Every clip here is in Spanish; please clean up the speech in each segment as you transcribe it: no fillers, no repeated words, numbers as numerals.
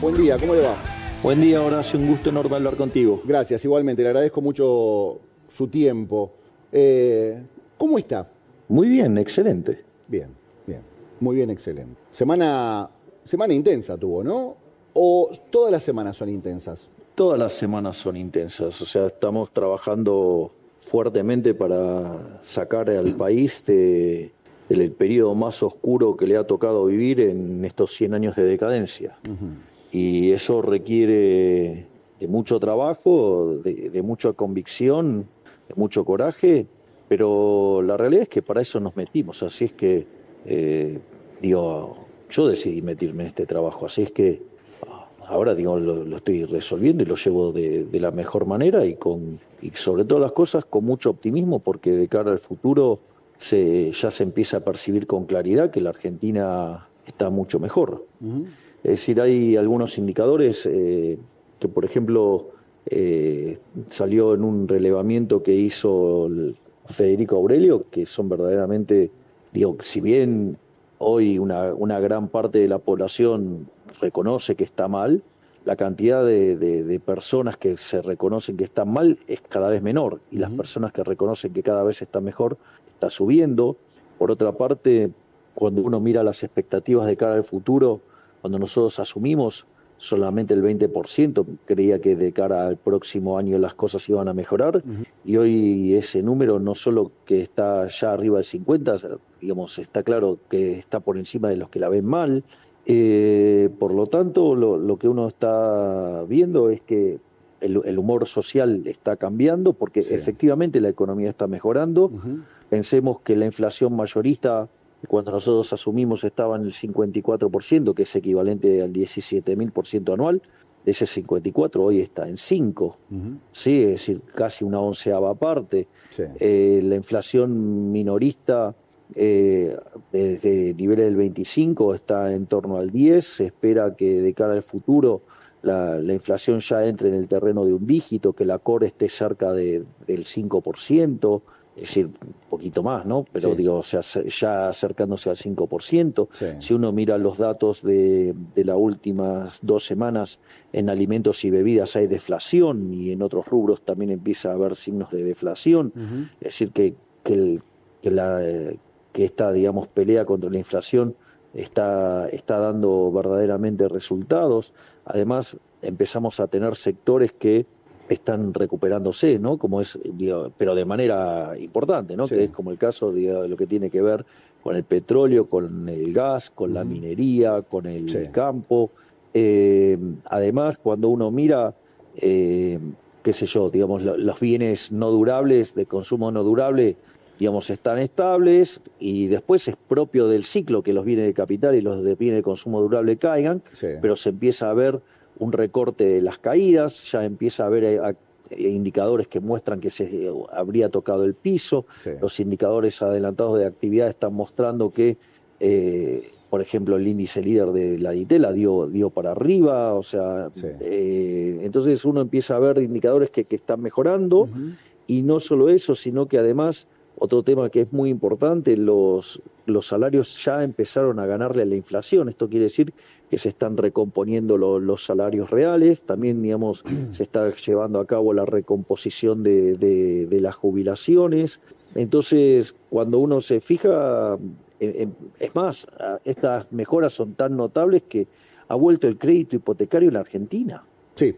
Buen día, ¿cómo le va? Buen día, Horacio, un gusto enorme hablar contigo. Gracias, igualmente, le agradezco mucho su tiempo. ¿Cómo está? Muy bien, excelente. Bien, bien, muy bien, excelente. Semana intensa tuvo, ¿no? ¿O todas las semanas son intensas? Todas las semanas son intensas, o sea, estamos trabajando fuertemente para sacar al país del periodo más oscuro que le ha tocado vivir en estos 100 años de decadencia. Y eso requiere de mucho trabajo, de mucha convicción, de mucho coraje, pero la realidad es que para eso nos metimos, así es que, yo decidí meterme en este trabajo, así es que ahora lo estoy resolviendo y lo llevo de la mejor manera y sobre todas las cosas con mucho optimismo, porque de cara al futuro ya se empieza a percibir con claridad que la Argentina está mucho mejor. Es decir, hay algunos indicadores que, por ejemplo, salió en un relevamiento que hizo Federico Aurelio, que son verdaderamente, si bien hoy una gran parte de la población reconoce que está mal, la cantidad de personas que se reconocen que están mal es cada vez menor, y las personas que reconocen que cada vez está mejor está subiendo. Por otra parte, cuando uno mira las expectativas de cara al futuro, cuando nosotros asumimos, solamente el 20% creía que de cara al próximo año las cosas iban a mejorar, y hoy ese número no solo que está ya arriba del 50%, está claro que está por encima de los que la ven mal. Por lo tanto, lo que uno está viendo es que el humor social está cambiando, porque efectivamente la economía está mejorando. Pensemos que la inflación mayorista, cuando nosotros asumimos, estaba en el 54%, que es equivalente al 17.000% anual. Ese 54 hoy está en 5, ¿sí? Es decir, casi una onceava parte. La inflación minorista desde niveles del 25 está en torno al 10. Se espera que de cara al futuro la inflación ya entre en el terreno de un dígito, que la core esté cerca del 5%. Es decir, un poquito más, ¿no? Pero ya acercándose al 5%. Si uno mira los datos de las últimas 2 semanas, en alimentos y bebidas hay deflación, y en otros rubros también empieza a haber signos de deflación. Es decir, que esta, pelea contra la inflación está dando verdaderamente resultados. Además, empezamos a tener sectores que están recuperándose, ¿no? Como es, pero de manera importante, ¿no? Que es como el caso de lo que tiene que ver con el petróleo, con el gas, con la minería, con el campo. Además, cuando uno mira, los bienes no durables, de consumo no durable, están estables, y después es propio del ciclo que los bienes de capital y los de bienes de consumo durable caigan, pero se empieza a ver un recorte de las caídas, ya empieza a haber indicadores que muestran que se habría tocado el piso. Los indicadores adelantados de actividad están mostrando que, por ejemplo, el índice líder de la Ditela dio para arriba, entonces uno empieza a ver indicadores que están mejorando. Y no solo eso, sino que además, otro tema que es muy importante, los salarios ya empezaron a ganarle a la inflación. Esto quiere decir que se están recomponiendo los salarios reales. También, se está llevando a cabo la recomposición de las jubilaciones. Entonces, cuando uno se fija, es más, estas mejoras son tan notables que ha vuelto el crédito hipotecario en la Argentina. Sí.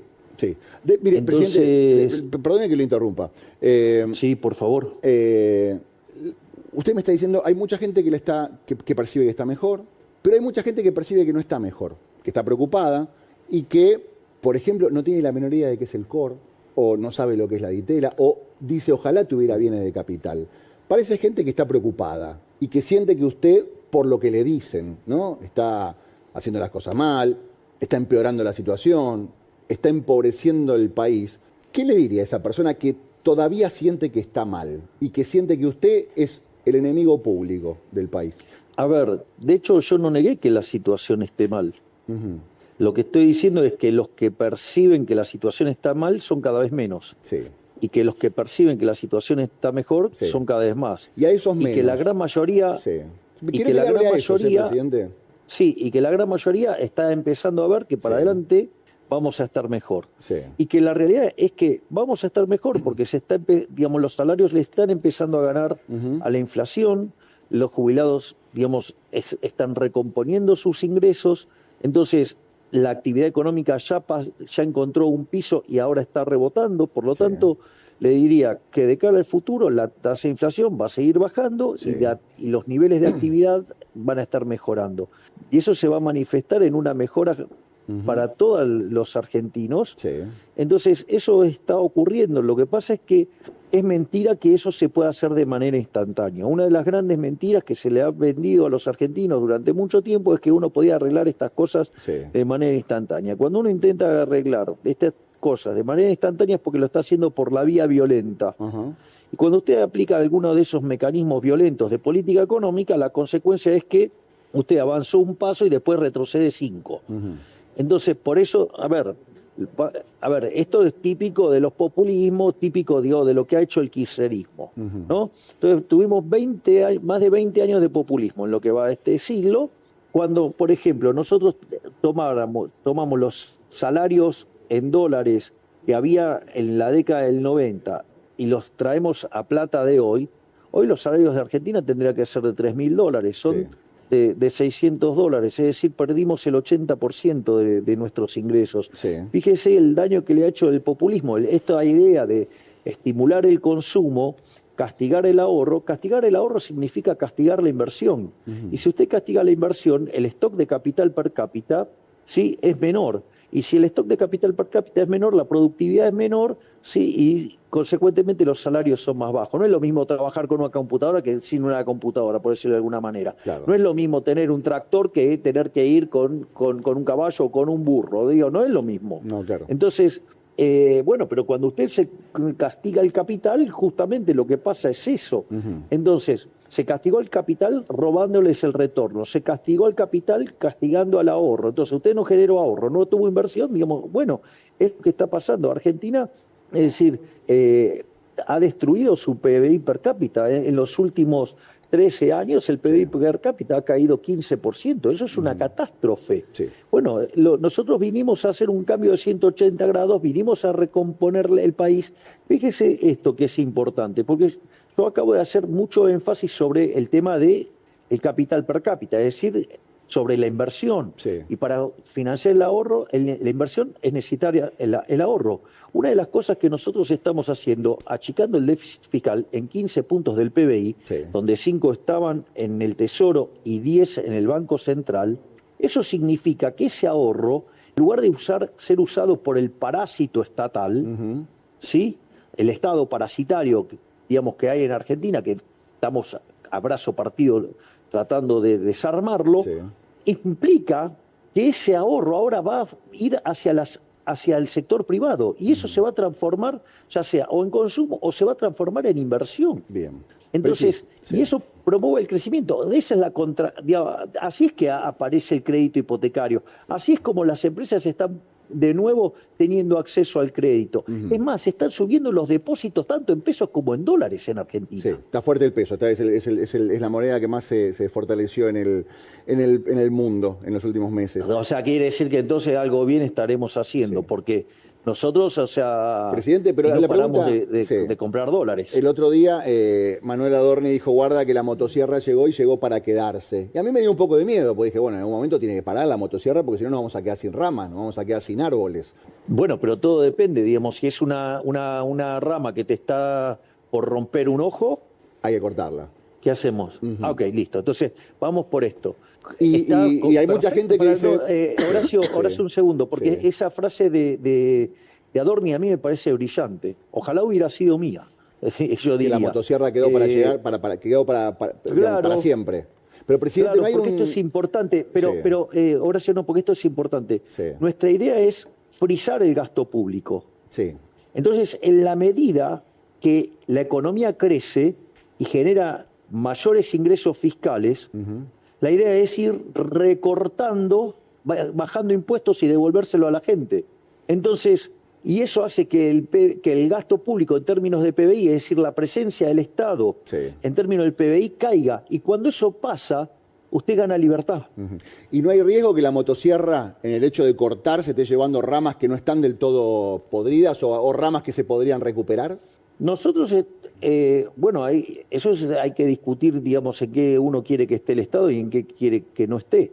Mire, entonces, presidente, perdone que lo interrumpa. Sí, por favor. Usted me está diciendo, hay mucha gente que percibe que está mejor, pero hay mucha gente que percibe que no está mejor, que está preocupada y que, por ejemplo, no tiene la menor idea de qué es el core, o no sabe lo que es la Ditela, o dice, ojalá tuviera bienes de capital. Parece gente que está preocupada y que siente que usted, por lo que le dicen, ¿no?, está haciendo las cosas mal, está empeorando la situación, está empobreciendo el país. ¿Qué le diría a esa persona que todavía siente que está mal y que siente que usted es el enemigo público del país? A ver, de hecho yo no negué que la situación esté mal. Lo que estoy diciendo es que los que perciben que la situación está mal son cada vez menos. Y que los que perciben que la situación está mejor son cada vez más. Y a esos menos. Y que la gran mayoría... ¿Quiere que le hable a eso, presidente? Sí, y que la gran mayoría está empezando a ver que para adelante vamos a estar mejor. Sí. Y que la realidad es que vamos a estar mejor porque digamos, los salarios le están empezando a ganar a la inflación, los jubilados, digamos, están recomponiendo sus ingresos, entonces la actividad económica ya encontró un piso y ahora está rebotando, por lo tanto, le diría que de cara al futuro la tasa de inflación va a seguir bajando y los niveles de actividad van a estar mejorando. Y eso se va a manifestar en una mejora para todos los argentinos. Sí. Entonces, eso está ocurriendo. Lo que pasa es que es mentira que eso se pueda hacer de manera instantánea. Una de las grandes mentiras que se le ha vendido a los argentinos durante mucho tiempo es que uno podía arreglar estas cosas de manera instantánea. Cuando uno intenta arreglar estas cosas de manera instantánea es porque lo está haciendo por la vía violenta. Y cuando usted aplica alguno de esos mecanismos violentos de política económica, la consecuencia es que usted avanzó un paso y después retrocede 5. Entonces, por eso, a ver, esto es típico de los populismos, típico, digo, de lo que ha hecho el kirchnerismo, ¿no? Entonces, tuvimos más de 20 años de populismo en lo que va de este siglo, cuando, por ejemplo, nosotros tomamos los salarios en dólares que había en la década del 90 y los traemos a plata de hoy los salarios de Argentina tendrían que ser de $3.000, son de $600, es decir, perdimos el 80% de nuestros ingresos. Fíjese el daño que le ha hecho el populismo, esta idea de estimular el consumo, castigar el ahorro significa castigar la inversión. Y si usted castiga la inversión, el stock de capital per cápita sí es menor. Y si el stock de capital per cápita es menor, la productividad es menor, sí, y consecuentemente los salarios son más bajos. No es lo mismo trabajar con una computadora que sin una computadora, por decirlo de alguna manera. Claro. No es lo mismo tener un tractor que tener que ir con un caballo o con un burro. Digo, no es lo mismo. No, claro. Entonces, bueno, pero cuando usted se castiga el capital, justamente lo que pasa es eso. Entonces, se castigó el capital robándoles el retorno, se castigó al capital castigando al ahorro. Entonces, usted no generó ahorro, no tuvo inversión, digamos, bueno, es lo que está pasando. Argentina, es decir, ha destruido su PBI per cápita. En los últimos 13 años el PBI per cápita ha caído 15%. Eso es una catástrofe. Bueno, nosotros vinimos a hacer un cambio de 180 grados, vinimos a recomponer el país. Fíjese esto que es importante, porque yo acabo de hacer mucho énfasis sobre el tema del capital per cápita, es decir, sobre la inversión. Y para financiar el ahorro, la inversión es necesaria el ahorro. Una de las cosas que nosotros estamos haciendo, achicando el déficit fiscal en 15 puntos del PBI, donde 5 estaban en el Tesoro y 10 en el Banco Central, eso significa que ese ahorro, en lugar de ser usado por el parásito estatal, ¿sí? El Estado parasitario, digamos, que hay en Argentina, que estamos a brazo partido tratando de desarmarlo, implica que ese ahorro ahora va a ir hacia el sector privado y eso se va a transformar ya sea o en consumo o se va a transformar en inversión. Entonces, y eso promueve el crecimiento. Esa es así es que aparece el crédito hipotecario. Así es como las empresas están de nuevo teniendo acceso al crédito. Es más, se están subiendo los depósitos tanto en pesos como en dólares en Argentina. Sí, está fuerte el peso, es la moneda que más se fortaleció en el mundo en los últimos meses. O sea, quiere decir que entonces algo bien estaremos haciendo, porque nosotros, o sea, presidente, pero no paramos de comprar dólares. El otro día Manuel Adorni dijo, guarda que la motosierra llegó y llegó para quedarse. Y a mí me dio un poco de miedo, porque dije, bueno, en algún momento tiene que parar la motosierra porque si no nos vamos a quedar sin ramas, nos vamos a quedar sin árboles. Bueno, pero todo depende, digamos, si es una rama que te está por romper un ojo, hay que cortarla. ¿Qué hacemos? Ok, listo. Entonces, vamos por esto. Y hay mucha gente que dice... Horacio, un segundo, porque esa frase de Adorni a mí me parece brillante. Ojalá hubiera sido mía. Yo diría, que la motosierra quedó para llegar, quedó para siempre. Pero, presidente, claro, porque esto es importante, pero Horacio, no, porque esto es importante. Nuestra idea es frizar el gasto público. Entonces, en la medida que la economía crece y genera mayores ingresos fiscales, la idea es ir recortando, bajando impuestos y devolvérselo a la gente. Entonces, y eso hace que el gasto público en términos de PBI, es decir, la presencia del Estado en términos del PBI, caiga. Y cuando eso pasa, usted gana libertad. ¿Y no hay riesgo que la motosierra, en el hecho de cortar, se esté llevando ramas que no están del todo podridas o ramas que se podrían recuperar? Nosotros, bueno, hay que discutir, digamos, en qué uno quiere que esté el Estado y en qué quiere que no esté.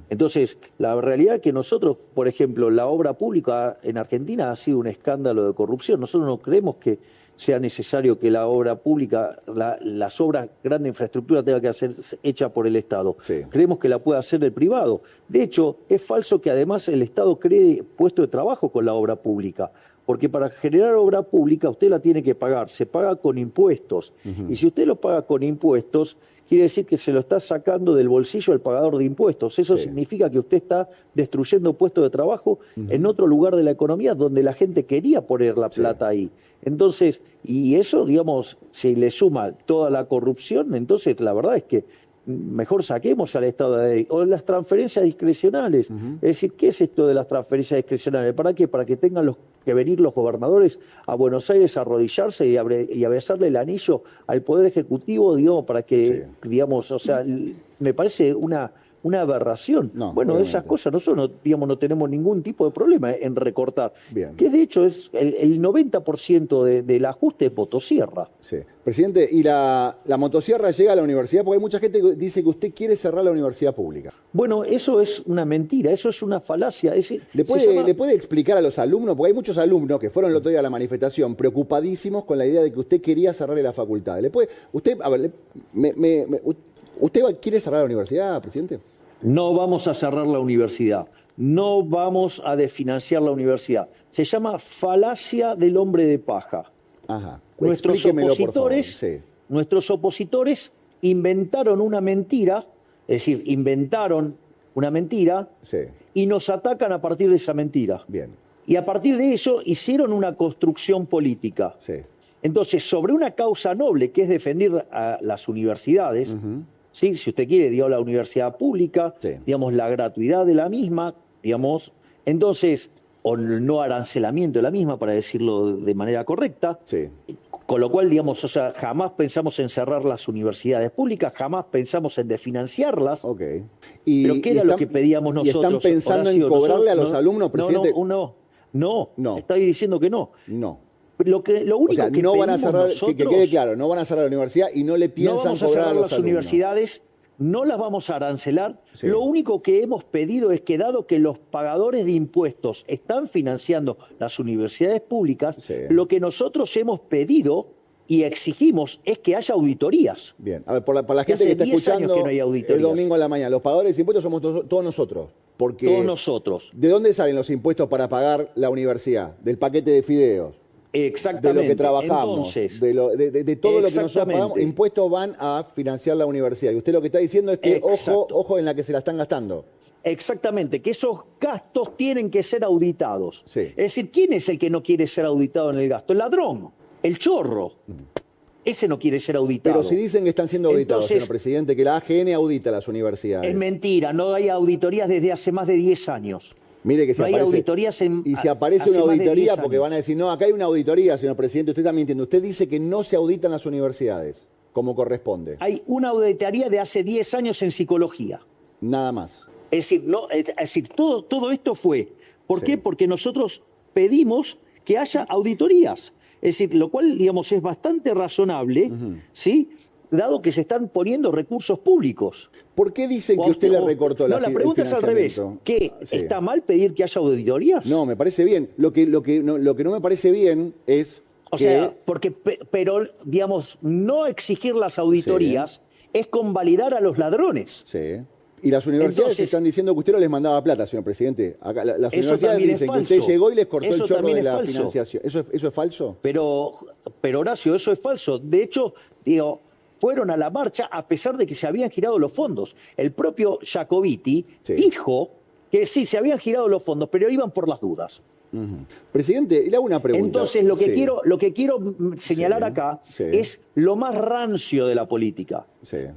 Entonces, la realidad es que nosotros, por ejemplo, la obra pública en Argentina ha sido un escándalo de corrupción. Nosotros no creemos que sea necesario que la obra pública, las obras grandes de infraestructura tenga que ser hecha por el Estado. Sí. Creemos que la puede hacer el privado. De hecho, es falso que además el Estado cree puestos de trabajo con la obra pública. Porque para generar obra pública usted la tiene que pagar, se paga con impuestos. Y si usted lo paga con impuestos, quiere decir que se lo está sacando del bolsillo el pagador de impuestos. Eso significa que usted está destruyendo puestos de trabajo en otro lugar de la economía donde la gente quería poner la plata ahí. Entonces, y eso, digamos, si le suma toda la corrupción, entonces la verdad es que mejor saquemos al Estado de ahí. O las transferencias discrecionales. Es decir, ¿qué es esto de las transferencias discrecionales? ¿Para qué? Para que tengan que venir los gobernadores a Buenos Aires a arrodillarse y a besarle el anillo al Poder Ejecutivo, digamos, para que, digamos, o sea, me parece una aberración. No, bueno, obviamente. esas cosas nosotros no tenemos ningún tipo de problema en recortar. Bien. Que de hecho es el 90% del ajuste es motosierra. Sí. Presidente, ¿y la motosierra llega a la universidad? Porque hay mucha gente que dice que usted quiere cerrar la universidad pública. Bueno, eso es una mentira, eso es una falacia. ¿Le puede explicar a los alumnos? Porque hay muchos alumnos que fueron el otro día a la manifestación preocupadísimos con la idea de que usted quería cerrarle la facultad. ¿Usted quiere cerrar la universidad, presidente? No vamos a cerrar la universidad, no vamos a desfinanciar la universidad. Se llama falacia del hombre de paja. Ajá. Nuestros opositores inventaron una mentira, es decir, inventaron una mentira y nos atacan a partir de esa mentira. Bien. Y a partir de eso hicieron una construcción política. Entonces, sobre una causa noble que es defender a las universidades, ¿sí? Si usted quiere, digamos, la universidad pública, digamos, la gratuidad de la misma, digamos, entonces, o el no arancelamiento de la misma, para decirlo de manera correcta, con lo cual, digamos, o sea, jamás pensamos en cerrar las universidades públicas, jamás pensamos en desfinanciarlas. Pero ¿qué era lo que pedíamos nosotros? ¿Y están pensando en cobrarle a los alumnos, presidente? No, estoy diciendo que no. No. Lo único que no van a cerrar, nosotros, que quede claro, no van a cerrar la universidad y no le piensan cobrar a los las universidades, no las vamos a arancelar. Lo único que hemos pedido es que, dado que los pagadores de impuestos están financiando las universidades públicas, lo que nosotros hemos pedido y exigimos es que haya auditorías. Bien, a ver, por la gente que está escuchando que no hay el domingo a la mañana, los pagadores de impuestos somos todos nosotros. Porque todos nosotros. ¿De dónde salen los impuestos para pagar la universidad? Del paquete de fideos. Exactamente. De lo que trabajamos, entonces, de todo lo que nosotros pagamos, impuestos van a financiar la universidad. Y usted lo que está diciendo es que ojo en la que se la están gastando. Exactamente, que esos gastos tienen que ser auditados. Es decir, ¿quién es el que no quiere ser auditado en el gasto? El ladrón, el chorro. Ese no quiere ser auditado. Pero si dicen que están siendo auditados, señor presidente, que la AGN audita las universidades. Es mentira, no hay auditorías desde hace más de 10 años. Mire que si hay auditorías y si aparece una auditoría, porque van a decir, no, acá hay una auditoría, señor presidente, usted está mintiendo. Usted dice que no se auditan las universidades, como corresponde. Hay una auditoría de hace 10 años en psicología. Nada más. Es decir, todo esto fue. ¿Por qué? Porque nosotros pedimos que haya auditorías. Es decir, lo cual, digamos, es bastante razonable, ¿sí? Dado que se están poniendo recursos públicos. ¿Por qué dicen que usted le recortó la No, la pregunta es al revés. ¿Qué? ¿Está mal pedir que haya auditorías? No, me parece bien. Lo que no me parece bien es pero, digamos, no exigir las auditorías es convalidar a los ladrones. Y las universidades están diciendo que usted no les mandaba plata, señor presidente. Acá, las universidades dicen que usted llegó y les cortó el chorro de la financiación. ¿Eso es falso? Pero Horacio, eso es falso. De hecho, fueron a la marcha a pesar de que se habían girado los fondos. El propio Jacobiti dijo que sí, se habían girado los fondos, pero iban por las dudas. Presidente, le hago una pregunta. Entonces, lo que quiero señalar acá es lo más rancio de la política.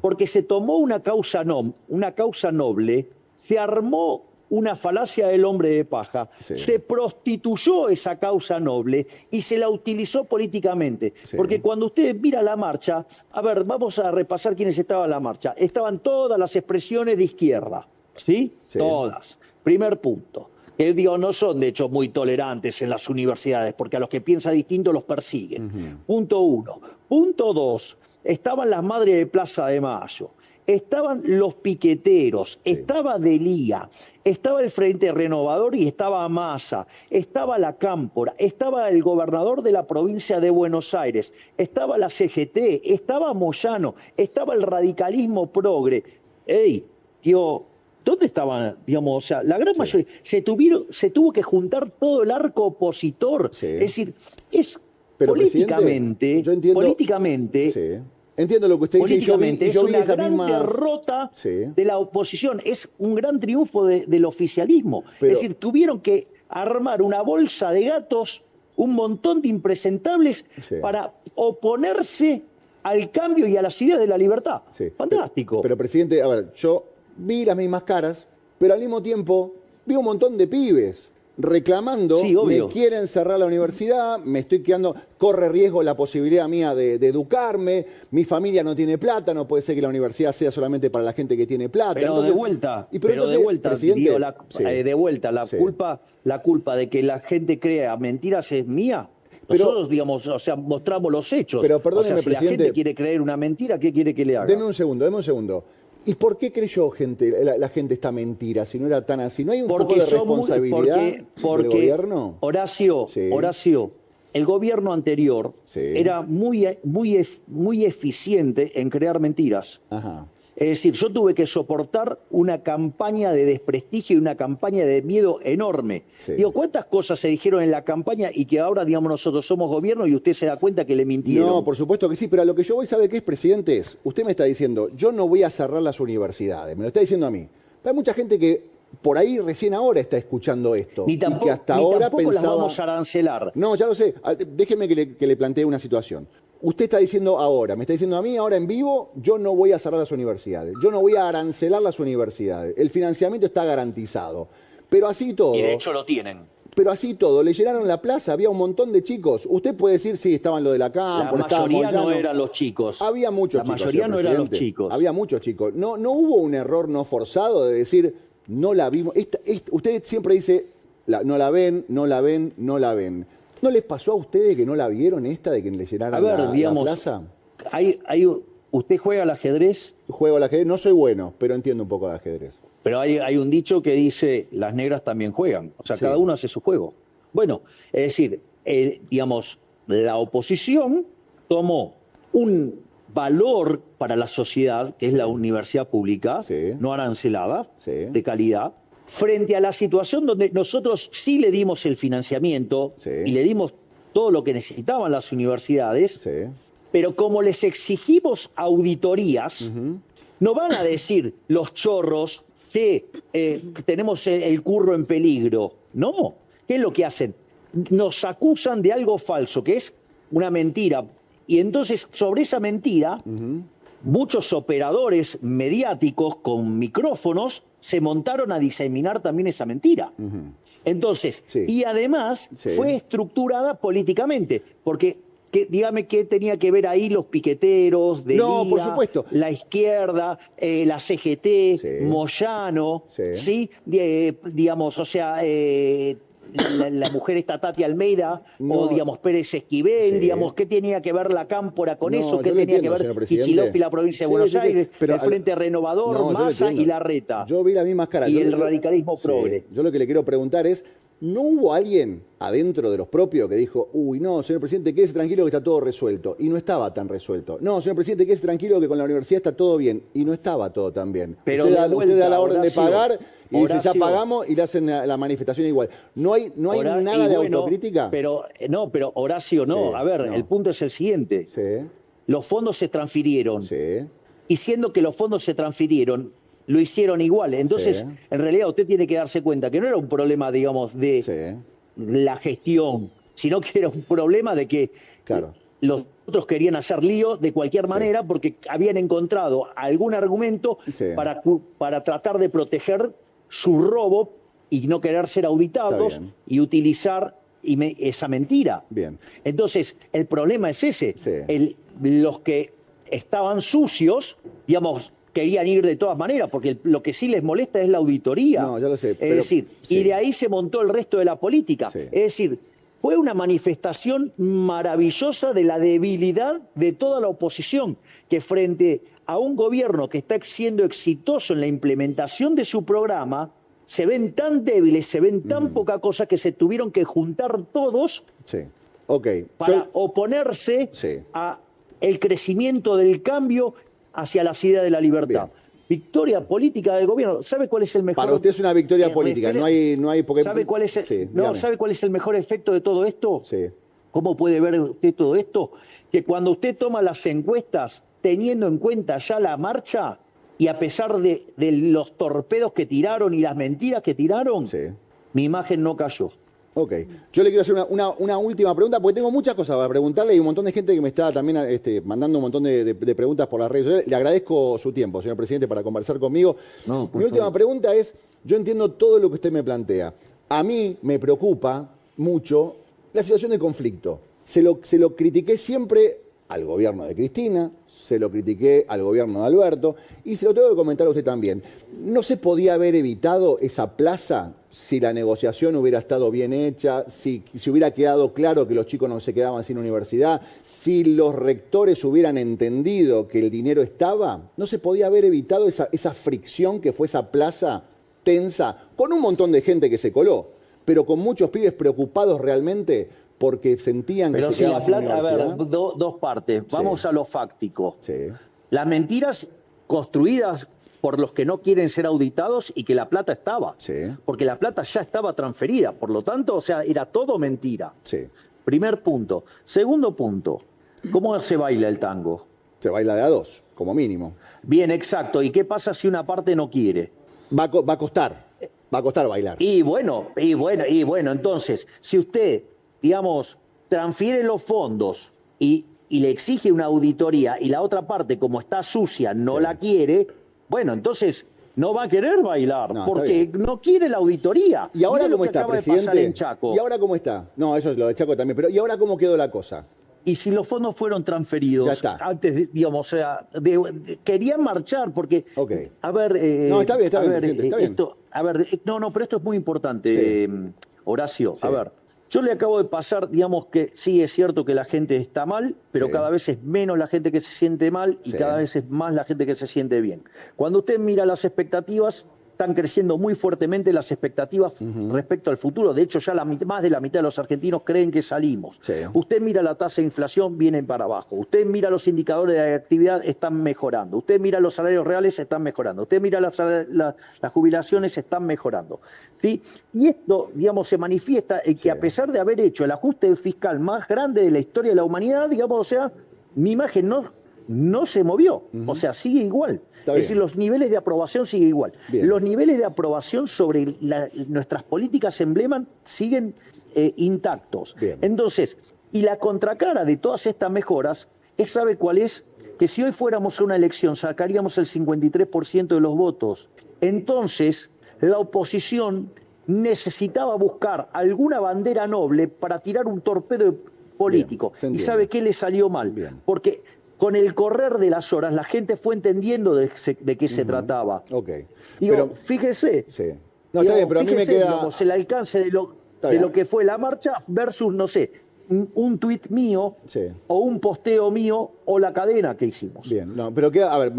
Porque se tomó una causa noble, se armó una falacia del hombre de paja. Sí. Se prostituyó esa causa noble y se la utilizó políticamente. Sí. Porque cuando usted mira la marcha, a ver, vamos a repasar quiénes estaban en la marcha. Estaban todas las expresiones de izquierda, ¿sí? Sí. Todas. Primer punto. Que digo, no son de hecho muy tolerantes en las universidades, porque a los que piensan distinto los persiguen. Punto 1. Punto 2. Estaban las madres de Plaza de Mayo. Estaban los piqueteros, estaba Delía, estaba el Frente Renovador y estaba Massa, estaba la Cámpora, estaba el gobernador de la provincia de Buenos Aires, estaba la CGT, estaba Moyano, estaba el radicalismo progre. ¡Ey, tío! ¿Dónde estaban? Digamos, o sea, la gran mayoría, se tuvo que juntar todo el arco opositor. Sí. Es decir, es Pero, políticamente, yo entiendo, políticamente. Sí. Entiendo lo que usted dice. Políticamente yo es vi una esas gran mismas... derrota Sí. de la oposición, es un gran triunfo del oficialismo. Pero... Es decir, tuvieron que armar una bolsa de gatos, un montón de impresentables para oponerse al cambio y a las ideas de la libertad. Sí. Fantástico. Pero, presidente, a ver, yo vi las mismas caras, pero al mismo tiempo vi un montón de pibes reclamando, me quieren cerrar la universidad, me estoy quedando, corre riesgo la posibilidad mía de educarme, mi familia no tiene plata, no puede ser que la universidad sea solamente para la gente que tiene plata. Pero entonces, de vuelta, presidente, digo, la culpa de que la gente crea mentiras es mía. Nosotros, digamos, o sea, mostramos los hechos. Pero perdóneme, o sea, si presidente, la gente quiere creer una mentira, ¿qué quiere que le haga? Deme un segundo. ¿Y por qué creyó la gente esta mentira si no era tan así? ¿No hay un poco de responsabilidad del gobierno? Horacio, el gobierno anterior era muy eficiente en crear mentiras. Ajá. Es decir, yo tuve que soportar una campaña de desprestigio y una campaña de miedo enorme. Digo, ¿cuántas cosas se dijeron en la campaña y que ahora, digamos, nosotros somos gobierno y usted se da cuenta que le mintieron? No, por supuesto que sí, pero a lo que yo voy, ¿sabe qué es, presidente? Usted me está diciendo, yo no voy a cerrar las universidades, me lo está diciendo a mí. Pero hay mucha gente que por ahí recién ahora está escuchando esto. Ni tampoco, y que hasta ahora tampoco pensaba... las vamos a arancelar. No, ya lo sé. Déjeme que le plantee una situación. Usted está diciendo ahora, me está diciendo a mí ahora en vivo, yo no voy a cerrar las universidades, yo no voy a arancelar las universidades, el financiamiento está garantizado. Pero así todo... Y de hecho lo tienen. Pero así todo, le llenaron la plaza, había un montón de chicos. Usted puede decir, sí, estaban lo de la Cámpora, la mayoría no eran los chicos. Había muchos chicos. La mayoría no eran los chicos. Había muchos chicos. No hubo un error no forzado de decir, no la vimos. Usted siempre dice, no la ven. ¿No les pasó a ustedes que no la vieron esta de que le llenaran la plaza? ¿Usted juega al ajedrez? Juego al ajedrez, no soy bueno, pero entiendo un poco de ajedrez. Pero hay un dicho que dice, las negras también juegan. O sea, cada uno hace su juego. Bueno, es decir, digamos, la oposición tomó un valor para la sociedad, que es la universidad pública, no arancelada, de calidad, frente a la situación donde nosotros sí le dimos el financiamiento y le dimos todo lo que necesitaban las universidades, pero como les exigimos auditorías, no van a decir los chorros que tenemos el curro en peligro. No. ¿Qué es lo que hacen? Nos acusan de algo falso, que es una mentira. Y entonces, sobre esa mentira, muchos operadores mediáticos con micrófonos se montaron a diseminar también esa mentira. Entonces, y además fue estructurada políticamente, porque dígame qué tenía que ver ahí los piqueteros, Delía, no, por supuesto, la izquierda, la CGT, Moyano, digamos, o sea, la mujer esta Tati Almeida, o digamos Pérez Esquivel, digamos, ¿qué tenía que ver la Cámpora con eso? ¿Qué tenía que ver Kicillof y la provincia de Buenos Aires, el Frente Renovador, Massa y Larreta? Yo vi las mismas caras. Y el radicalismo progre. Yo lo que le quiero preguntar es, ¿no hubo alguien adentro de los propios que dijo, uy, no, señor presidente, quédese tranquilo que está todo resuelto? Y no estaba tan resuelto. No, señor presidente, quédese tranquilo que con la universidad está todo bien. Y no estaba todo tan bien. Pero usted da la orden de pagar y dice, ya Horacio, pagamos y le hacen la manifestación igual. ¿No hay nada de autocrítica? Pero Horacio, no. A ver, el punto es el siguiente. Los fondos se transfirieron. Y siendo que los fondos se transfirieron, lo hicieron igual. Entonces, en realidad usted tiene que darse cuenta que no era un problema, digamos, de la gestión, sino que era un problema de que los otros querían hacer lío de cualquier manera porque habían encontrado algún argumento para tratar de proteger su robo y no querer ser auditados y utilizar esa mentira. Bien. Entonces, el problema es ese. Sí. Los que estaban sucios, digamos, querían ir de todas maneras, porque lo que sí les molesta es la auditoría. No, ya lo sé. Es decir, sí. Y de ahí se montó el resto de la política. Sí. Es decir, fue una manifestación maravillosa de la debilidad de toda la oposición, que frente a un gobierno que está siendo exitoso en la implementación de su programa, se ven tan débiles, se ven tan poca cosa que se tuvieron que juntar todos para oponerse a el crecimiento del cambio hacia la ciudad de la libertad. Bien. Victoria política del gobierno. ¿Sabe cuál es el mejor? Para usted es una victoria política. No hay porque... ¿Sabe cuál es ¿sabe cuál es el mejor efecto de todo esto? Sí. ¿Cómo puede ver usted todo esto? Que cuando usted toma las encuestas teniendo en cuenta ya la marcha y a pesar de los torpedos que tiraron y las mentiras que tiraron, mi imagen no cayó. Ok. Yo le quiero hacer una última pregunta, porque tengo muchas cosas para preguntarle y un montón de gente que me está también mandando un montón de preguntas por las redes sociales. Le agradezco su tiempo, señor presidente, para conversar conmigo. Mi última pregunta es, yo entiendo todo lo que usted me plantea. A mí me preocupa mucho la situación de conflicto. Se lo critiqué siempre al gobierno de Cristina, se lo critiqué al gobierno de Alberto y se lo tengo que comentar a usted también. ¿No se podía haber evitado esa plaza si la negociación hubiera estado bien hecha, si hubiera quedado claro que los chicos no se quedaban sin universidad, si los rectores hubieran entendido que el dinero estaba? ¿No se podía haber evitado esa fricción que fue esa plaza tensa, con un montón de gente que se coló, pero con muchos pibes preocupados realmente porque sentían que se quedaban sin universidad? A ver, dos partes. Vamos a lo fáctico. Sí. Las mentiras construidas por los que no quieren ser auditados y que la plata estaba. Sí. Porque la plata ya estaba transferida. Por lo tanto, o sea, era todo mentira. Sí. Primer punto. Segundo punto. ¿Cómo se baila el tango? Se baila de a dos, como mínimo. Bien, exacto. ¿Y qué pasa si una parte no quiere? Va a costar bailar. Y bueno, entonces, si usted, digamos, transfiere los fondos y le exige una auditoría y la otra parte, como está sucia, no la quiere, bueno, entonces no va a querer bailar porque no quiere la auditoría. ¿Y ahora cómo está, presidente? En Chaco. ¿Y ahora cómo está? No, eso es lo de Chaco también, pero ¿y ahora cómo quedó la cosa? Y si los fondos fueron transferidos antes, digamos, o sea, querían marchar porque, a ver, no, está bien, está bien. Pero esto es muy importante, Horacio. A ver, yo le acabo de pasar, digamos que sí es cierto que la gente está mal, pero cada vez es menos la gente que se siente mal y cada vez es más la gente que se siente bien. Cuando usted mira las expectativas, están creciendo muy fuertemente las expectativas respecto al futuro. De hecho, ya más de la mitad de los argentinos creen que salimos. Usted mira la tasa de inflación, vienen para abajo. Usted mira los indicadores de actividad, están mejorando. Usted mira los salarios reales, están mejorando. Usted mira las jubilaciones, están mejorando. ¿Sí? Y esto, digamos, se manifiesta en que a pesar de haber hecho el ajuste fiscal más grande de la historia de la humanidad, digamos, o sea, mi imagen no se movió. O sea, sigue igual. Es decir, los niveles de aprobación siguen igual. Bien. Los niveles de aprobación sobre nuestras políticas emblema siguen intactos. Bien. Entonces, y la contracara de todas estas mejoras, ¿sabe cuál es? Que si hoy fuéramos a una elección sacaríamos el 53% de los votos. Entonces, la oposición necesitaba buscar alguna bandera noble para tirar un torpedo político. Bien, ¿y sabe qué le salió mal? Bien. Porque con el correr de las horas, la gente fue entendiendo de qué se trataba. Digo, fíjese. No, está bien, pero a mí me queda... Digamos, el alcance de lo que fue la marcha versus, no sé, un tuit mío o un posteo mío o la cadena que hicimos. Bien, no, pero a ver,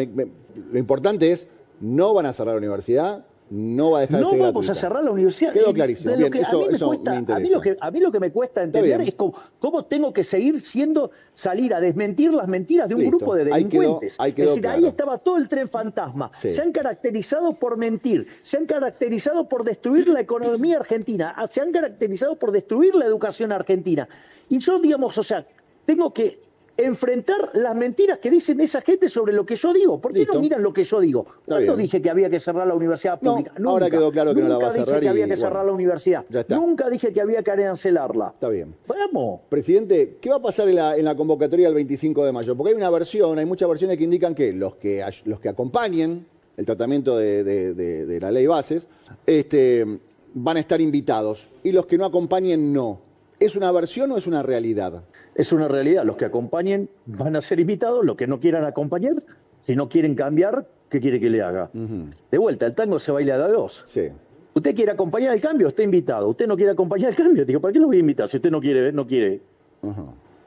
lo importante es, no van a cerrar la universidad, no va a dejar de ser gratuita. No vamos a cerrar la universidad. Quedó clarísimo. Bien, eso me interesa. A mí lo que me cuesta entender es cómo tengo que salir a desmentir las mentiras de un grupo de delincuentes. Ahí quedó es decir, claro. Ahí estaba todo el tren fantasma. Se han caracterizado por mentir, se han caracterizado por destruir la economía argentina, se han caracterizado por destruir la educación argentina. Y yo, digamos, o sea, tengo que enfrentar las mentiras que dicen esa gente sobre lo que yo digo. ¿Por qué no miran lo que yo digo? ¿Cuándo dije que había que cerrar la universidad pública? No, ahora quedó claro que no la va a cerrar. Nunca dije que había que cerrar la universidad. Nunca dije que había que arancelarla. Está bien. Vamos. Presidente, ¿qué va a pasar en la convocatoria del 25 de mayo? Porque hay muchas versiones que indican que los que acompañen el tratamiento de la ley Bases, van a estar invitados y los que no acompañen no. ¿Es una versión o es una realidad? Es una realidad. Los que acompañen van a ser invitados, los que no quieran acompañar, si no quieren cambiar, ¿qué quiere que le haga? De vuelta, el tango se baila de dos. Sí. Usted quiere acompañar el cambio, está invitado. Usted no quiere acompañar el cambio, digo, ¿para qué lo voy a invitar? Si usted no quiere, no quiere.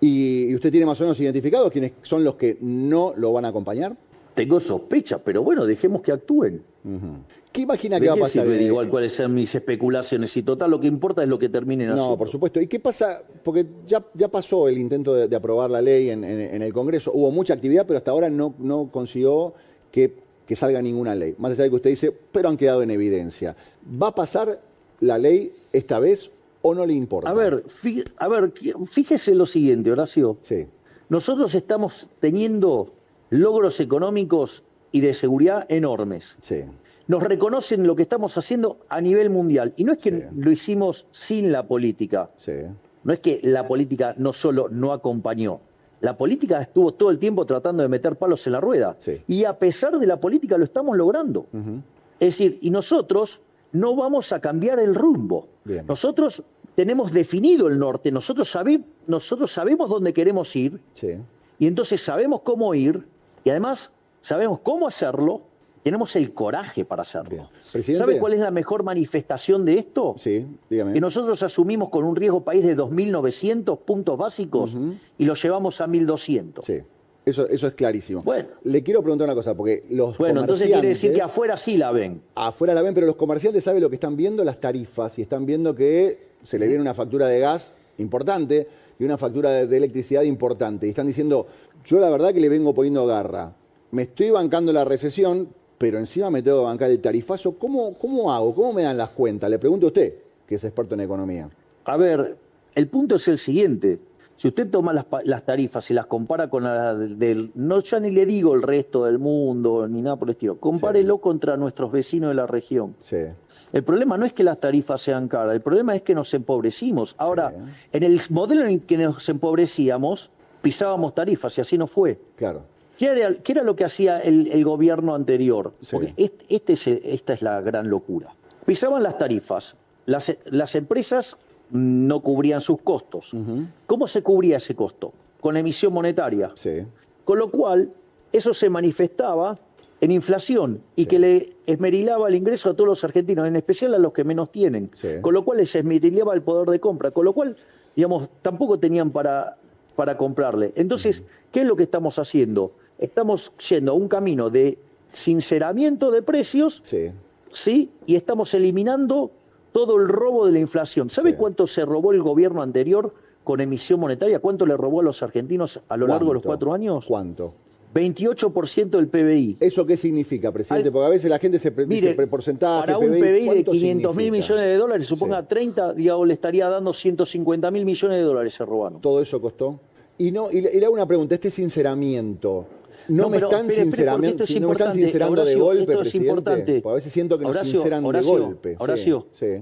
¿Y usted tiene más o menos identificados quiénes son los que no lo van a acompañar? Tengo sospechas, pero bueno, dejemos que actúen. ¿Qué imagina que va a pasar? Igual cuáles sean mis especulaciones y total, lo que importa es lo que terminen haciendo. No, por supuesto. ¿Y qué pasa? Porque ya pasó el intento de aprobar la ley en el Congreso. Hubo mucha actividad, pero hasta ahora no consiguió que salga ninguna ley. Más allá de que usted dice, pero han quedado en evidencia. ¿Va a pasar la ley esta vez o no le importa? A ver, fíjese lo siguiente, Horacio. Sí. Nosotros estamos teniendo logros económicos y de seguridad enormes. Sí. Nos reconocen lo que estamos haciendo a nivel mundial. Y no es que lo hicimos sin la política. Sí. No es que la política no solo no acompañó. La política estuvo todo el tiempo tratando de meter palos en la rueda. Sí. Y a pesar de la política lo estamos logrando. Es decir, y nosotros no vamos a cambiar el rumbo. Bien. Nosotros tenemos definido el norte. Nosotros sabemos dónde queremos ir. Sí. Y entonces sabemos cómo ir. Y además sabemos cómo hacerlo. Tenemos el coraje para hacerlo. ¿Sabe cuál es la mejor manifestación de esto? Sí, dígame. Que nosotros asumimos con un riesgo país de 2.900 puntos básicos y lo llevamos a 1.200. Sí, eso es clarísimo. Bueno. Le quiero preguntar una cosa, porque los comerciantes... entonces quiere decir que afuera sí la ven. Afuera la ven, pero los comerciantes saben lo que están viendo, las tarifas, y están viendo que se le viene una factura de gas importante y una factura de electricidad importante. Y están diciendo, yo la verdad que le vengo poniendo garra. Me estoy bancando la recesión, pero encima me tengo que bancar el tarifazo. ¿Cómo hago? ¿Cómo me dan las cuentas? Le pregunto a usted, que es experto en economía. A ver, el punto es el siguiente. Si usted toma las tarifas y las compara con las no, ya ni le digo el resto del mundo, ni nada por el estilo. Compárelo contra nuestros vecinos de la región. Sí. El problema no es que las tarifas sean caras, el problema es que nos empobrecimos. Ahora, en el modelo en el que nos empobrecíamos, pisábamos tarifas y así no fue. Claro. ¿Qué era lo que hacía el gobierno anterior? Sí. Porque esta es la gran locura. Pisaban las tarifas, las empresas no cubrían sus costos. ¿Cómo se cubría ese costo? Con emisión monetaria. Sí. Con lo cual, eso se manifestaba en inflación y que le esmerilaba el ingreso a todos los argentinos, en especial a los que menos tienen. Sí. Con lo cual les esmerilaba el poder de compra. Con lo cual, digamos, tampoco tenían para comprarle. Entonces, ¿qué es lo que estamos haciendo? Estamos yendo a un camino de sinceramiento de precios, ¿sí? Y estamos eliminando todo el robo de la inflación. ¿Sabe cuánto se robó el gobierno anterior con emisión monetaria? ¿Cuánto le robó a los argentinos a lo largo de los 4 años? ¿Cuánto? 28% del PBI. ¿Eso qué significa, presidente? Porque a veces la gente se dice porcentaje, para un PBI de 500.000 significa? millones de dólares, suponga 30, digamos, le estaría dando 150.000 millones de dólares se robaron. ¿Todo eso costó? Y le hago una pregunta, este sinceramiento... No me están sincerando de golpe, esto es importante. Porque a veces siento que nos sinceran de golpe.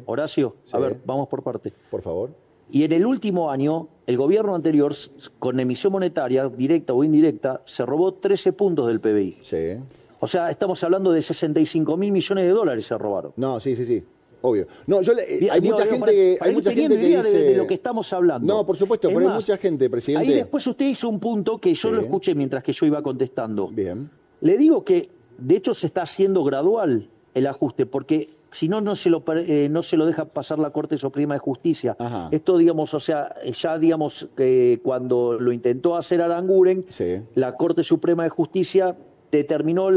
Horacio, a ver, vamos por parte. Por favor. Y en el último año, el gobierno anterior, con emisión monetaria, directa o indirecta, se robó 13 puntos del PBI. Sí. O sea, estamos hablando de 65.000 millones de dólares se robaron. No, sí. Obvio. No, hay mucha gente que dice... de lo que estamos hablando. No, por supuesto, pero hay mucha gente, presidente... Ahí después usted hizo un punto que yo lo escuché mientras que yo iba contestando. Bien. Le digo que, de hecho, se está haciendo gradual el ajuste, porque si no, no se lo deja pasar la Corte Suprema de Justicia. Ajá. Esto, digamos, o sea, ya, digamos, cuando lo intentó hacer Aranguren, la Corte Suprema de Justicia determinó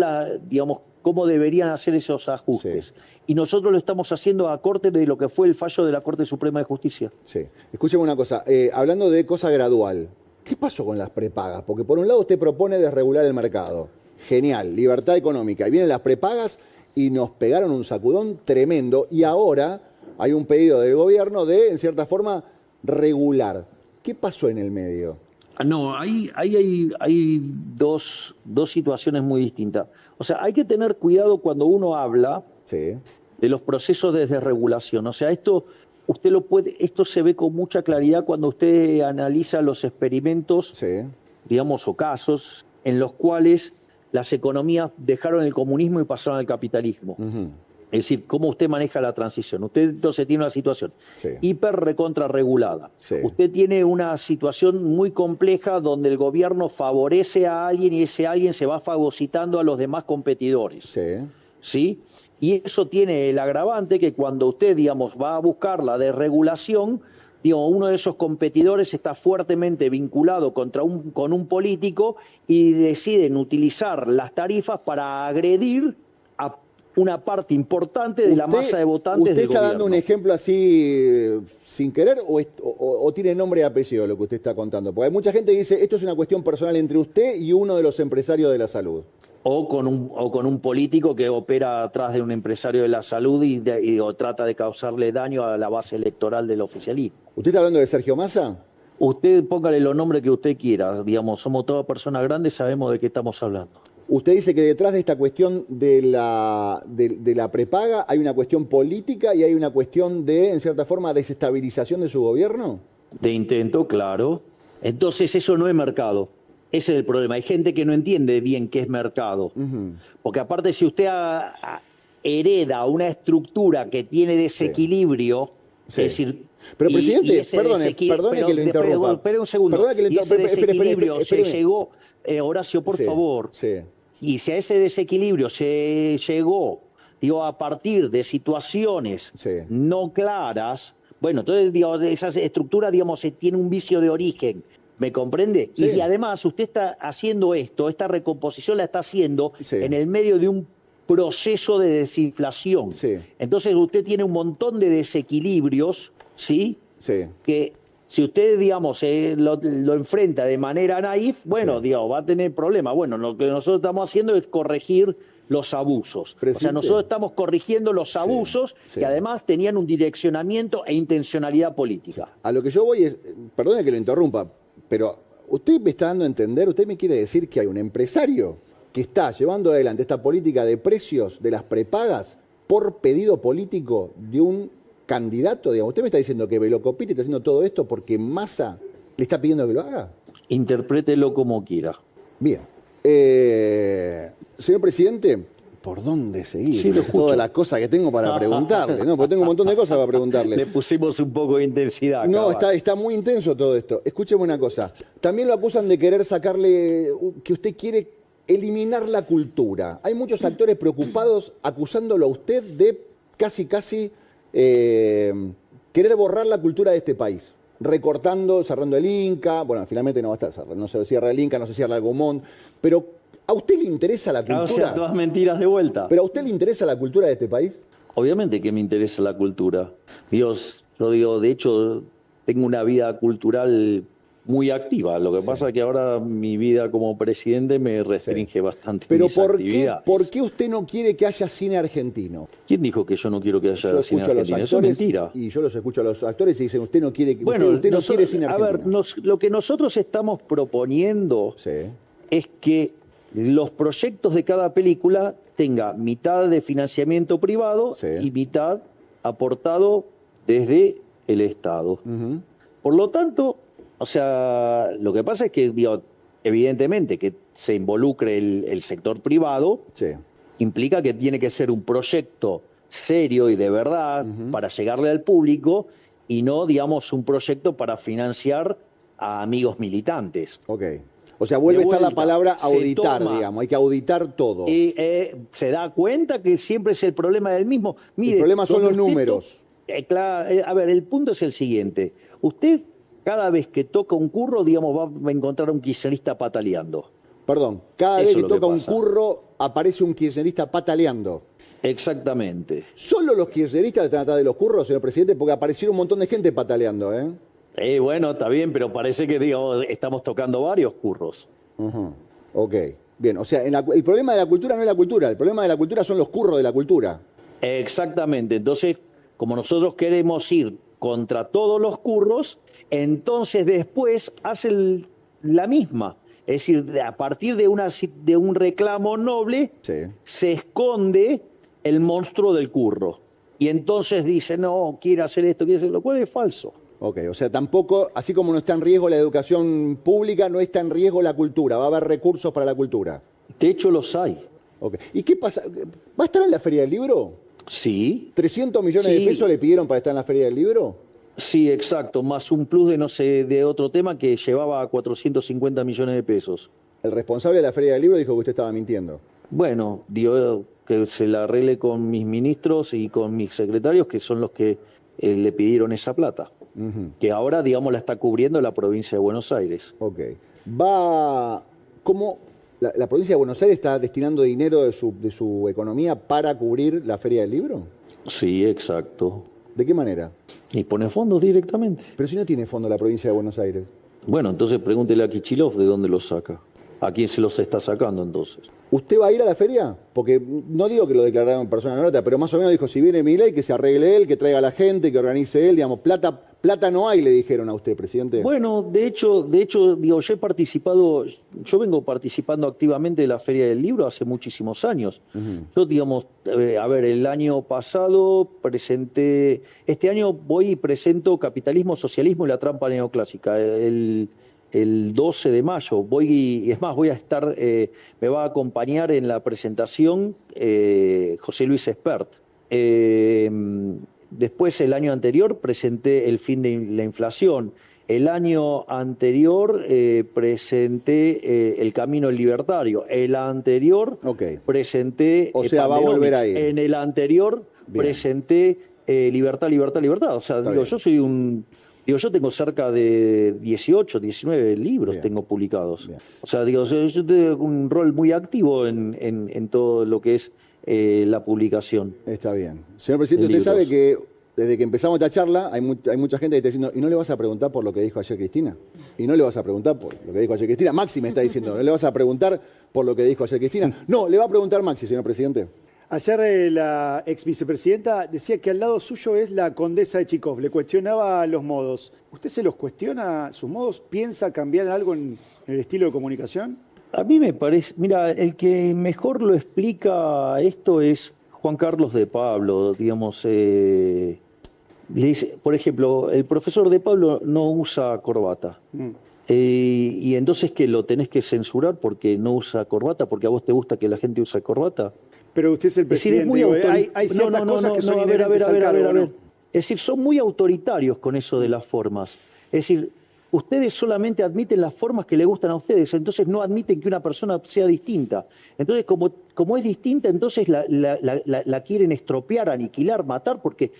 digamos, cómo deberían hacer esos ajustes. Y nosotros lo estamos haciendo a corte de lo que fue el fallo de la Corte Suprema de Justicia. Sí. Escúcheme una cosa, hablando de cosa gradual, ¿qué pasó con las prepagas? Porque por un lado usted propone desregular el mercado. Genial, libertad económica. Y vienen las prepagas y nos pegaron un sacudón tremendo. Y ahora hay un pedido del gobierno de, en cierta forma, regular. ¿Qué pasó en el medio? No, ahí hay dos situaciones muy distintas. O sea, hay que tener cuidado cuando uno habla de los procesos de desregulación. O sea, esto se ve con mucha claridad cuando usted analiza los experimentos, digamos, o casos en los cuales las economías dejaron el comunismo y pasaron al capitalismo. Es decir, cómo usted maneja la transición. Usted entonces tiene una situación hiper recontra regulada. Usted tiene una situación muy compleja donde el gobierno favorece a alguien y ese alguien se va fagocitando a los demás competidores. ¿Sí? Y eso tiene el agravante que cuando usted, digamos, va a buscar la desregulación, uno de esos competidores está fuertemente vinculado con un político y deciden utilizar las tarifas para agredir a una parte importante de la masa de votantes del gobierno. ¿Usted está dando un ejemplo así sin querer o tiene nombre y apellido lo que usted está contando? Porque hay mucha gente que dice, esto es una cuestión personal entre usted y uno de los empresarios de la salud. O con un político que opera atrás de un empresario de la salud o trata de causarle daño a la base electoral del oficialismo. ¿Usted está hablando de Sergio Massa? Usted póngale los nombres que usted quiera, digamos, somos todas personas grandes, sabemos de qué estamos hablando. Usted dice que detrás de esta cuestión de la prepaga hay una cuestión política y hay una cuestión de, en cierta forma, desestabilización de su gobierno. De intento, claro. Entonces eso no es mercado. Ese es el problema. Hay gente que no entiende bien qué es mercado. Porque aparte, si usted hereda una estructura que tiene desequillo, es decir... Pero, presidente, perdone que lo interrumpa. Espere un segundo. Y ese desequilibrio se llegó... Horacio, por favor. Y si a ese desequilibrio se llegó, a partir de situaciones no claras, bueno, entonces, esa estructura, tiene un vicio de origen. ¿Me comprende? Y si además usted está haciendo esta recomposición la está haciendo en el medio de un proceso de desinflación. Entonces usted tiene un montón de desequilibrios, que si usted, lo enfrenta de manera naif, bueno, va a tener problemas. Bueno, lo que nosotros estamos haciendo es corregir los abusos. O sea, nosotros estamos corrigiendo los abusos que además tenían un direccionamiento e intencionalidad política. A lo que yo voy es, perdone que lo interrumpa, pero usted me está dando a entender, usted me quiere decir que hay un empresario que está llevando adelante esta política de precios de las prepagas por pedido político de un candidato, Usted me está diciendo que Velocopiti está haciendo todo esto porque Massa le está pidiendo que lo haga. Interprételo como quiera. Bien. Señor presidente, ¿por dónde seguir? Sí, lo escucho. Todas las cosas que tengo para preguntarle, ¿no? Porque tengo un montón de cosas para preguntarle. Le pusimos un poco de intensidad. No, está muy intenso todo esto. Escúcheme una cosa. También lo acusan de querer sacarle, que usted quiere eliminar la cultura. Hay muchos actores preocupados acusándolo a usted de casi querer borrar la cultura de este país. Recortando, cerrando el Inca. Bueno, finalmente no va a estar cerrado. No se cierra el Inca, no se cierra el Gomón. Pero, ¿a usted le interesa la cultura? O sea, todas mentiras de vuelta. ¿Pero a usted le interesa la cultura de este país? Obviamente que me interesa la cultura. Yo digo, de hecho, tengo una vida cultural muy activa. Lo que pasa es que ahora mi vida como presidente me restringe bastante. Pero mis actividades. ¿por qué usted no quiere que haya cine argentino? ¿Quién dijo que yo no quiero que haya cine argentino? Eso es mentira. Y yo los escucho a los actores y dicen, usted no quiere que usted no quiere cine argentino. A ver, lo que nosotros estamos proponiendo es que los proyectos de cada película tenga mitad de financiamiento privado y mitad aportado desde el Estado. Por lo tanto, o sea, lo que pasa es que, evidentemente, que se involucre el sector privado implica que tiene que ser un proyecto serio y de verdad para llegarle al público y no, un proyecto para financiar a amigos militantes. O sea, vuelve a estar la palabra auditar, hay que auditar todo. Y se da cuenta que siempre es el problema del mismo. Mire, el problema son los números. A ver, el punto es el siguiente. Usted, cada vez que toca un curro, va a encontrar a un kirchnerista pataleando. Perdón, cada vez que toca un curro, aparece un kirchnerista pataleando. Exactamente. ¿Solo los kirchneristas están atrás de los curros, señor presidente? Porque aparecieron un montón de gente pataleando, Bueno, está bien, pero parece que estamos tocando varios curros. Ok, bien, o sea, el problema de la cultura no es la cultura, el problema de la cultura son los curros de la cultura. Exactamente, entonces, como nosotros queremos ir contra todos los curros, entonces después hacen la misma. Es decir, a partir de un reclamo noble, se esconde el monstruo del curro. Y entonces dice, no, quiere hacer esto, quiere hacer lo cual es falso. Ok, o sea, tampoco, así como no está en riesgo la educación pública, no está en riesgo la cultura, va a haber recursos para la cultura. De hecho, los hay. Okay. ¿Y qué pasa? ¿Va a estar en la Feria del Libro? Sí. ¿300 millones de pesos le pidieron para estar en la Feria del Libro? Sí, exacto, más un plus de no sé, de otro tema que llevaba a 450 millones de pesos. El responsable de la Feria del Libro dijo que usted estaba mintiendo. Bueno, dio que se la arregle con mis ministros y con mis secretarios, que son los que le pidieron esa plata, que ahora, digamos, la está cubriendo la provincia de Buenos Aires. Ok. ¿Cómo la provincia de Buenos Aires está destinando dinero de su economía para cubrir la Feria del Libro? Sí, exacto. ¿De qué manera? Y pone fondos directamente. Pero si no tiene fondo la provincia de Buenos Aires. Bueno, entonces pregúntele a Kicillof de dónde los saca. ¿A quién se los está sacando entonces? ¿Usted va a ir a la feria? Porque no digo que lo declararon en persona no grata, pero más o menos dijo, si viene Milei, que se arregle él, que traiga a la gente, que organice él, digamos, plata no hay, le dijeron a usted, presidente. Bueno, de hecho, digo, yo vengo participando activamente de la Feria del Libro hace muchísimos años. Yo, digamos, el año pasado este año voy y presento Capitalismo, Socialismo y la Trampa Neoclásica, el 12 de mayo. Voy a estar, me va a acompañar en la presentación José Luis Espert. Después, el año anterior, presenté El fin de la inflación. El año anterior presenté El camino libertario. El anterior presenté... O sea, va a volver ahí. En el anterior presenté Libertad, Libertad, Libertad. O sea, digo, yo tengo cerca de 18, 19 libros tengo publicados. Bien. O sea, digo, yo tengo un rol muy activo en todo lo que es la publicación. Está bien. Señor presidente, usted sabe que desde que empezamos esta charla hay mucha gente que está diciendo, ¿y no le vas a preguntar por lo que dijo ayer Cristina? ¿Y no le vas a preguntar por lo que dijo ayer Cristina? Maxi me está diciendo, ¿no le vas a preguntar por lo que dijo ayer Cristina? No, le va a preguntar Maxi, señor presidente. Ayer la ex vicepresidenta decía que al lado suyo es la condesa de Chicov, le cuestionaba los modos. ¿Usted se los cuestiona, sus modos? ¿Piensa cambiar algo en el estilo de comunicación? A mí me parece, mira, el que mejor lo explica esto es Juan Carlos de Pablo, digamos, le dice, por ejemplo, el profesor de Pablo no usa corbata. Y entonces que lo tenés que censurar porque no usa corbata, porque a vos te gusta que la gente use corbata. Pero usted es el presidente, hay ciertas cosas que son inherentes al cargo, ¿no? Es decir, son muy autoritarios con eso de las formas. Es decir, ustedes solamente admiten las formas que le gustan a ustedes, entonces no admiten que una persona sea distinta. Entonces, como es distinta, entonces la quieren estropear, aniquilar, matar, porque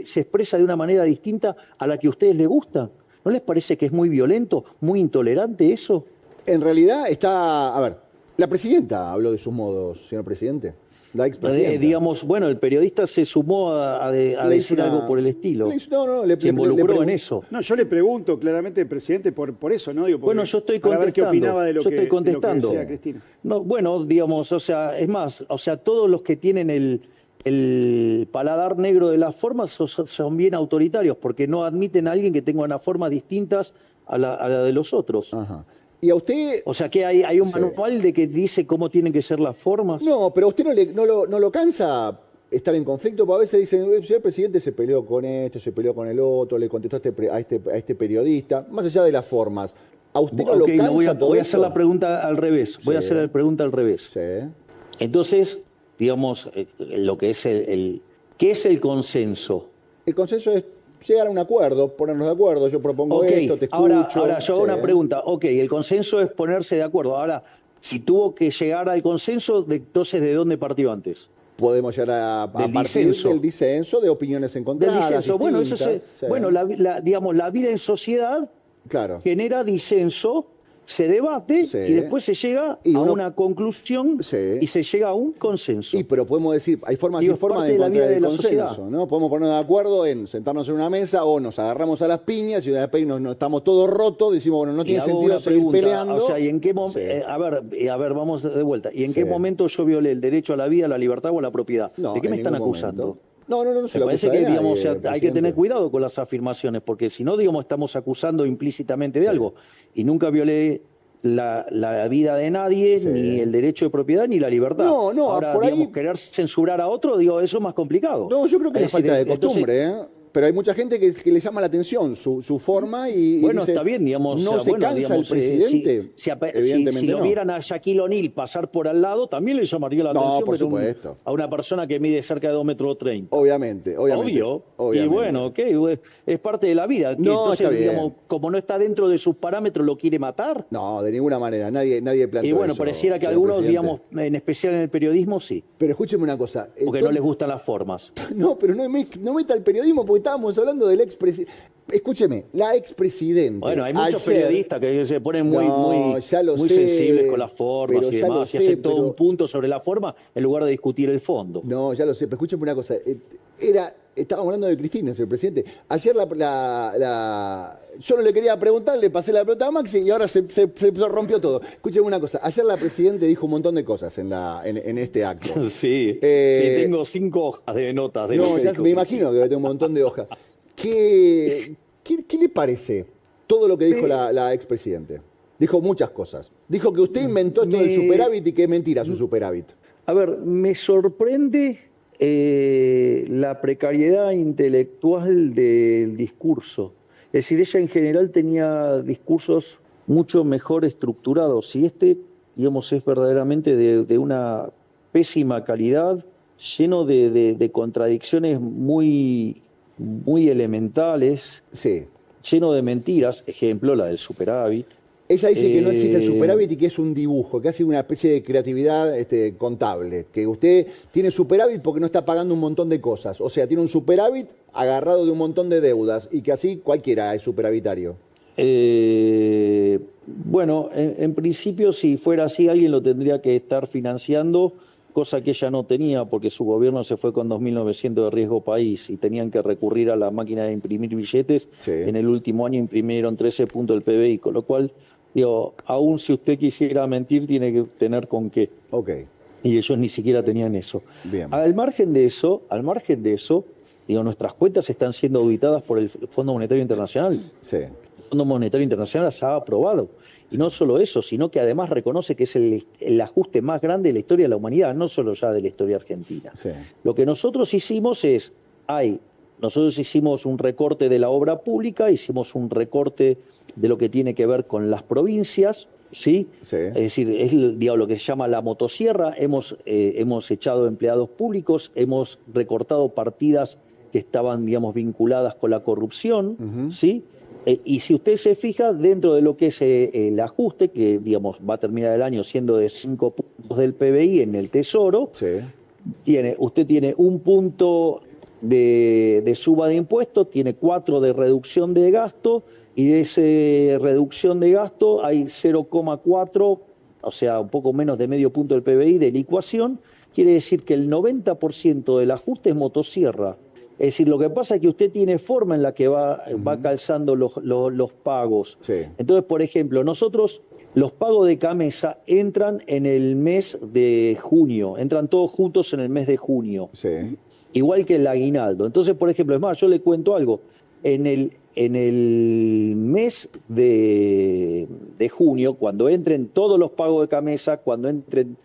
se expresa de una manera distinta a la que a ustedes les gusta. ¿No les parece que es muy violento, muy intolerante eso? En realidad está... A ver, la presidenta habló de sus modos, señor presidente. La expresidenta. Digamos, bueno, el periodista se sumó a decir algo por el estilo. Se involucró en eso. No, yo le pregunto claramente, presidente, por eso, ¿no? Digo, bueno, yo estoy contestando. Para ver qué opinaba de lo estoy contestando. De lo que decía Cristina. No, bueno, digamos, o sea, es más, o sea, todos los que tienen el paladar negro de las formas son bien autoritarios, porque no admiten a alguien que tenga unas formas distintas a la de los otros. Ajá. ¿Y a usted? O sea, que hay un manual de que dice cómo tienen que ser las formas. No, pero a usted no lo cansa estar en conflicto, porque a veces dicen, el señor presidente se peleó con esto, se peleó con el otro, le contestó a este periodista, más allá de las formas. ¿A usted no lo cansa voy a hacer la pregunta al revés. Voy a hacer la pregunta al revés. Sí. Entonces, digamos, lo que es ¿qué es el consenso? El consenso es llegar a un acuerdo, ponernos de acuerdo, yo propongo esto, te escucho. Ahora yo hago una pregunta. El consenso es ponerse de acuerdo. Ahora, si tuvo que llegar al consenso, entonces, ¿de dónde partió antes? Podemos llegar a partir del disenso, de opiniones encontradas. Del disenso. Bueno, digamos, la vida en sociedad genera disenso, se debate y después se llega a una conclusión y se llega a un consenso. Pero podemos decir, hay formas y formas de encontrar el consenso, ¿no? Podemos ponernos de acuerdo en sentarnos en una mesa o nos agarramos a las piñas y después nos estamos todos rotos, decimos, bueno, no tiene sentido seguir peleando. O sea, ¿y en qué momento? A ver, vamos de vuelta. ¿Y en qué momento yo violé el derecho a la vida, a la libertad o a la propiedad? ¿De qué me están acusando? No se me lo parece acusa que, de nadie, digamos, hay que tener cuidado con las afirmaciones, porque si no, digamos, estamos acusando implícitamente de algo. Y nunca violé la vida de nadie, ni el derecho de propiedad, ni la libertad. Ahora, por digamos, ahí... querer censurar a otro, digo, eso es más complicado. No, yo creo que es falta de costumbre, pero hay mucha gente que le llama la atención su forma y Bueno, dice, está bien, digamos. no o sea, se bueno, cansa digamos, el presidente. Evidentemente si lo no. vieran a Shaquille O'Neal pasar por al lado, también le llamaría la No, atención por ver supuesto. a una persona que mide cerca de 2,30 metros. Obviamente. Obvio. Y bueno, ok, es parte de la vida. Que No, está entonces, bien. digamos, como no está dentro de sus parámetros, lo quiere matar. No, de ninguna manera. Nadie planteó Y bueno, eso, pareciera que señor algunos, presidente. digamos, en especial en el periodismo, sí. Pero escúcheme una cosa. Porque no les gustan las formas. No, pero no meta el periodismo porque estábamos hablando del expresidente. Escúcheme, la expresidente. Bueno, hay muchos ayer- periodistas que se ponen muy ya lo sé, sensibles con las formas pero y ya demás, lo y sé, hacen todo pero- un punto sobre la forma en lugar de discutir el fondo. No, ya lo sé, pero escúcheme una cosa. Estábamos hablando de Cristina, señor presidente. Ayer yo no le quería preguntar, le pasé la pelota a Maxi y ahora se rompió todo. Escúcheme una cosa. Ayer la presidenta dijo un montón de cosas en este acto. Sí, tengo 5 hojas de notas. De No, lo que ya dijo me imagino que tengo un montón de hojas. ¿Qué le parece todo lo que dijo la expresidente? Dijo muchas cosas. Dijo que usted inventó esto del superávit y que es mentira su superávit. A ver, me sorprende la precariedad intelectual del discurso. Es decir, ella en general tenía discursos mucho mejor estructurados y digamos, es verdaderamente de una pésima calidad, lleno de contradicciones muy elementales, Sí. lleno de mentiras, ejemplo, la del superávit. Ella dice que no existe el superávit y que es un dibujo, que hace una especie de creatividad contable, que usted tiene superávit porque no está pagando un montón de cosas, o sea, tiene un superávit agarrado de un montón de deudas y que así cualquiera es superavitario. Bueno, en principio, si fuera así, alguien lo tendría que estar financiando, cosa que ella no tenía porque su gobierno se fue con 2.900 de riesgo país y tenían que recurrir a la máquina de imprimir billetes. Sí. En el último año imprimieron 13 puntos del PBI, con lo cual, digo, aún si usted quisiera mentir, tiene que tener con qué. Ok, Y ellos ni siquiera tenían eso. bien. Al margen de eso, digo, nuestras cuentas están siendo auditadas por el Fondo Monetario Internacional. Sí. El Fondo Monetario Internacional las ha aprobado. Y no solo eso, sino que además reconoce que es el ajuste más grande de la historia de la humanidad, no solo ya de la historia argentina. Sí. Lo que nosotros hicimos nosotros hicimos un recorte de la obra pública, hicimos un recorte de lo que tiene que ver con las provincias, ¿sí? Sí. Es decir, digamos, lo que se llama la motosierra, hemos echado empleados públicos, hemos recortado partidas que estaban, digamos, vinculadas con la corrupción, ¿sí? Y si usted se fija, dentro de lo que es el ajuste, que digamos va a terminar el año siendo de 5 puntos del PBI en el Tesoro, Sí. usted tiene 1 punto de suba de impuestos, tiene 4 de reducción de gasto, y de esa reducción de gasto hay 0,4, o sea, un poco menos de medio punto del PBI de licuación. Quiere decir que el 90% del ajuste es motosierra. Es decir, lo que pasa es que usted tiene forma en la que va calzando los pagos. Sí. Entonces, por ejemplo, nosotros los pagos de Camesa entran en el mes de junio, entran todos juntos en el mes de junio, Sí. igual que el aguinaldo. Entonces, por ejemplo, es más, yo le cuento algo, en el mes de junio, cuando entren todos los pagos de Camesa, cuando entren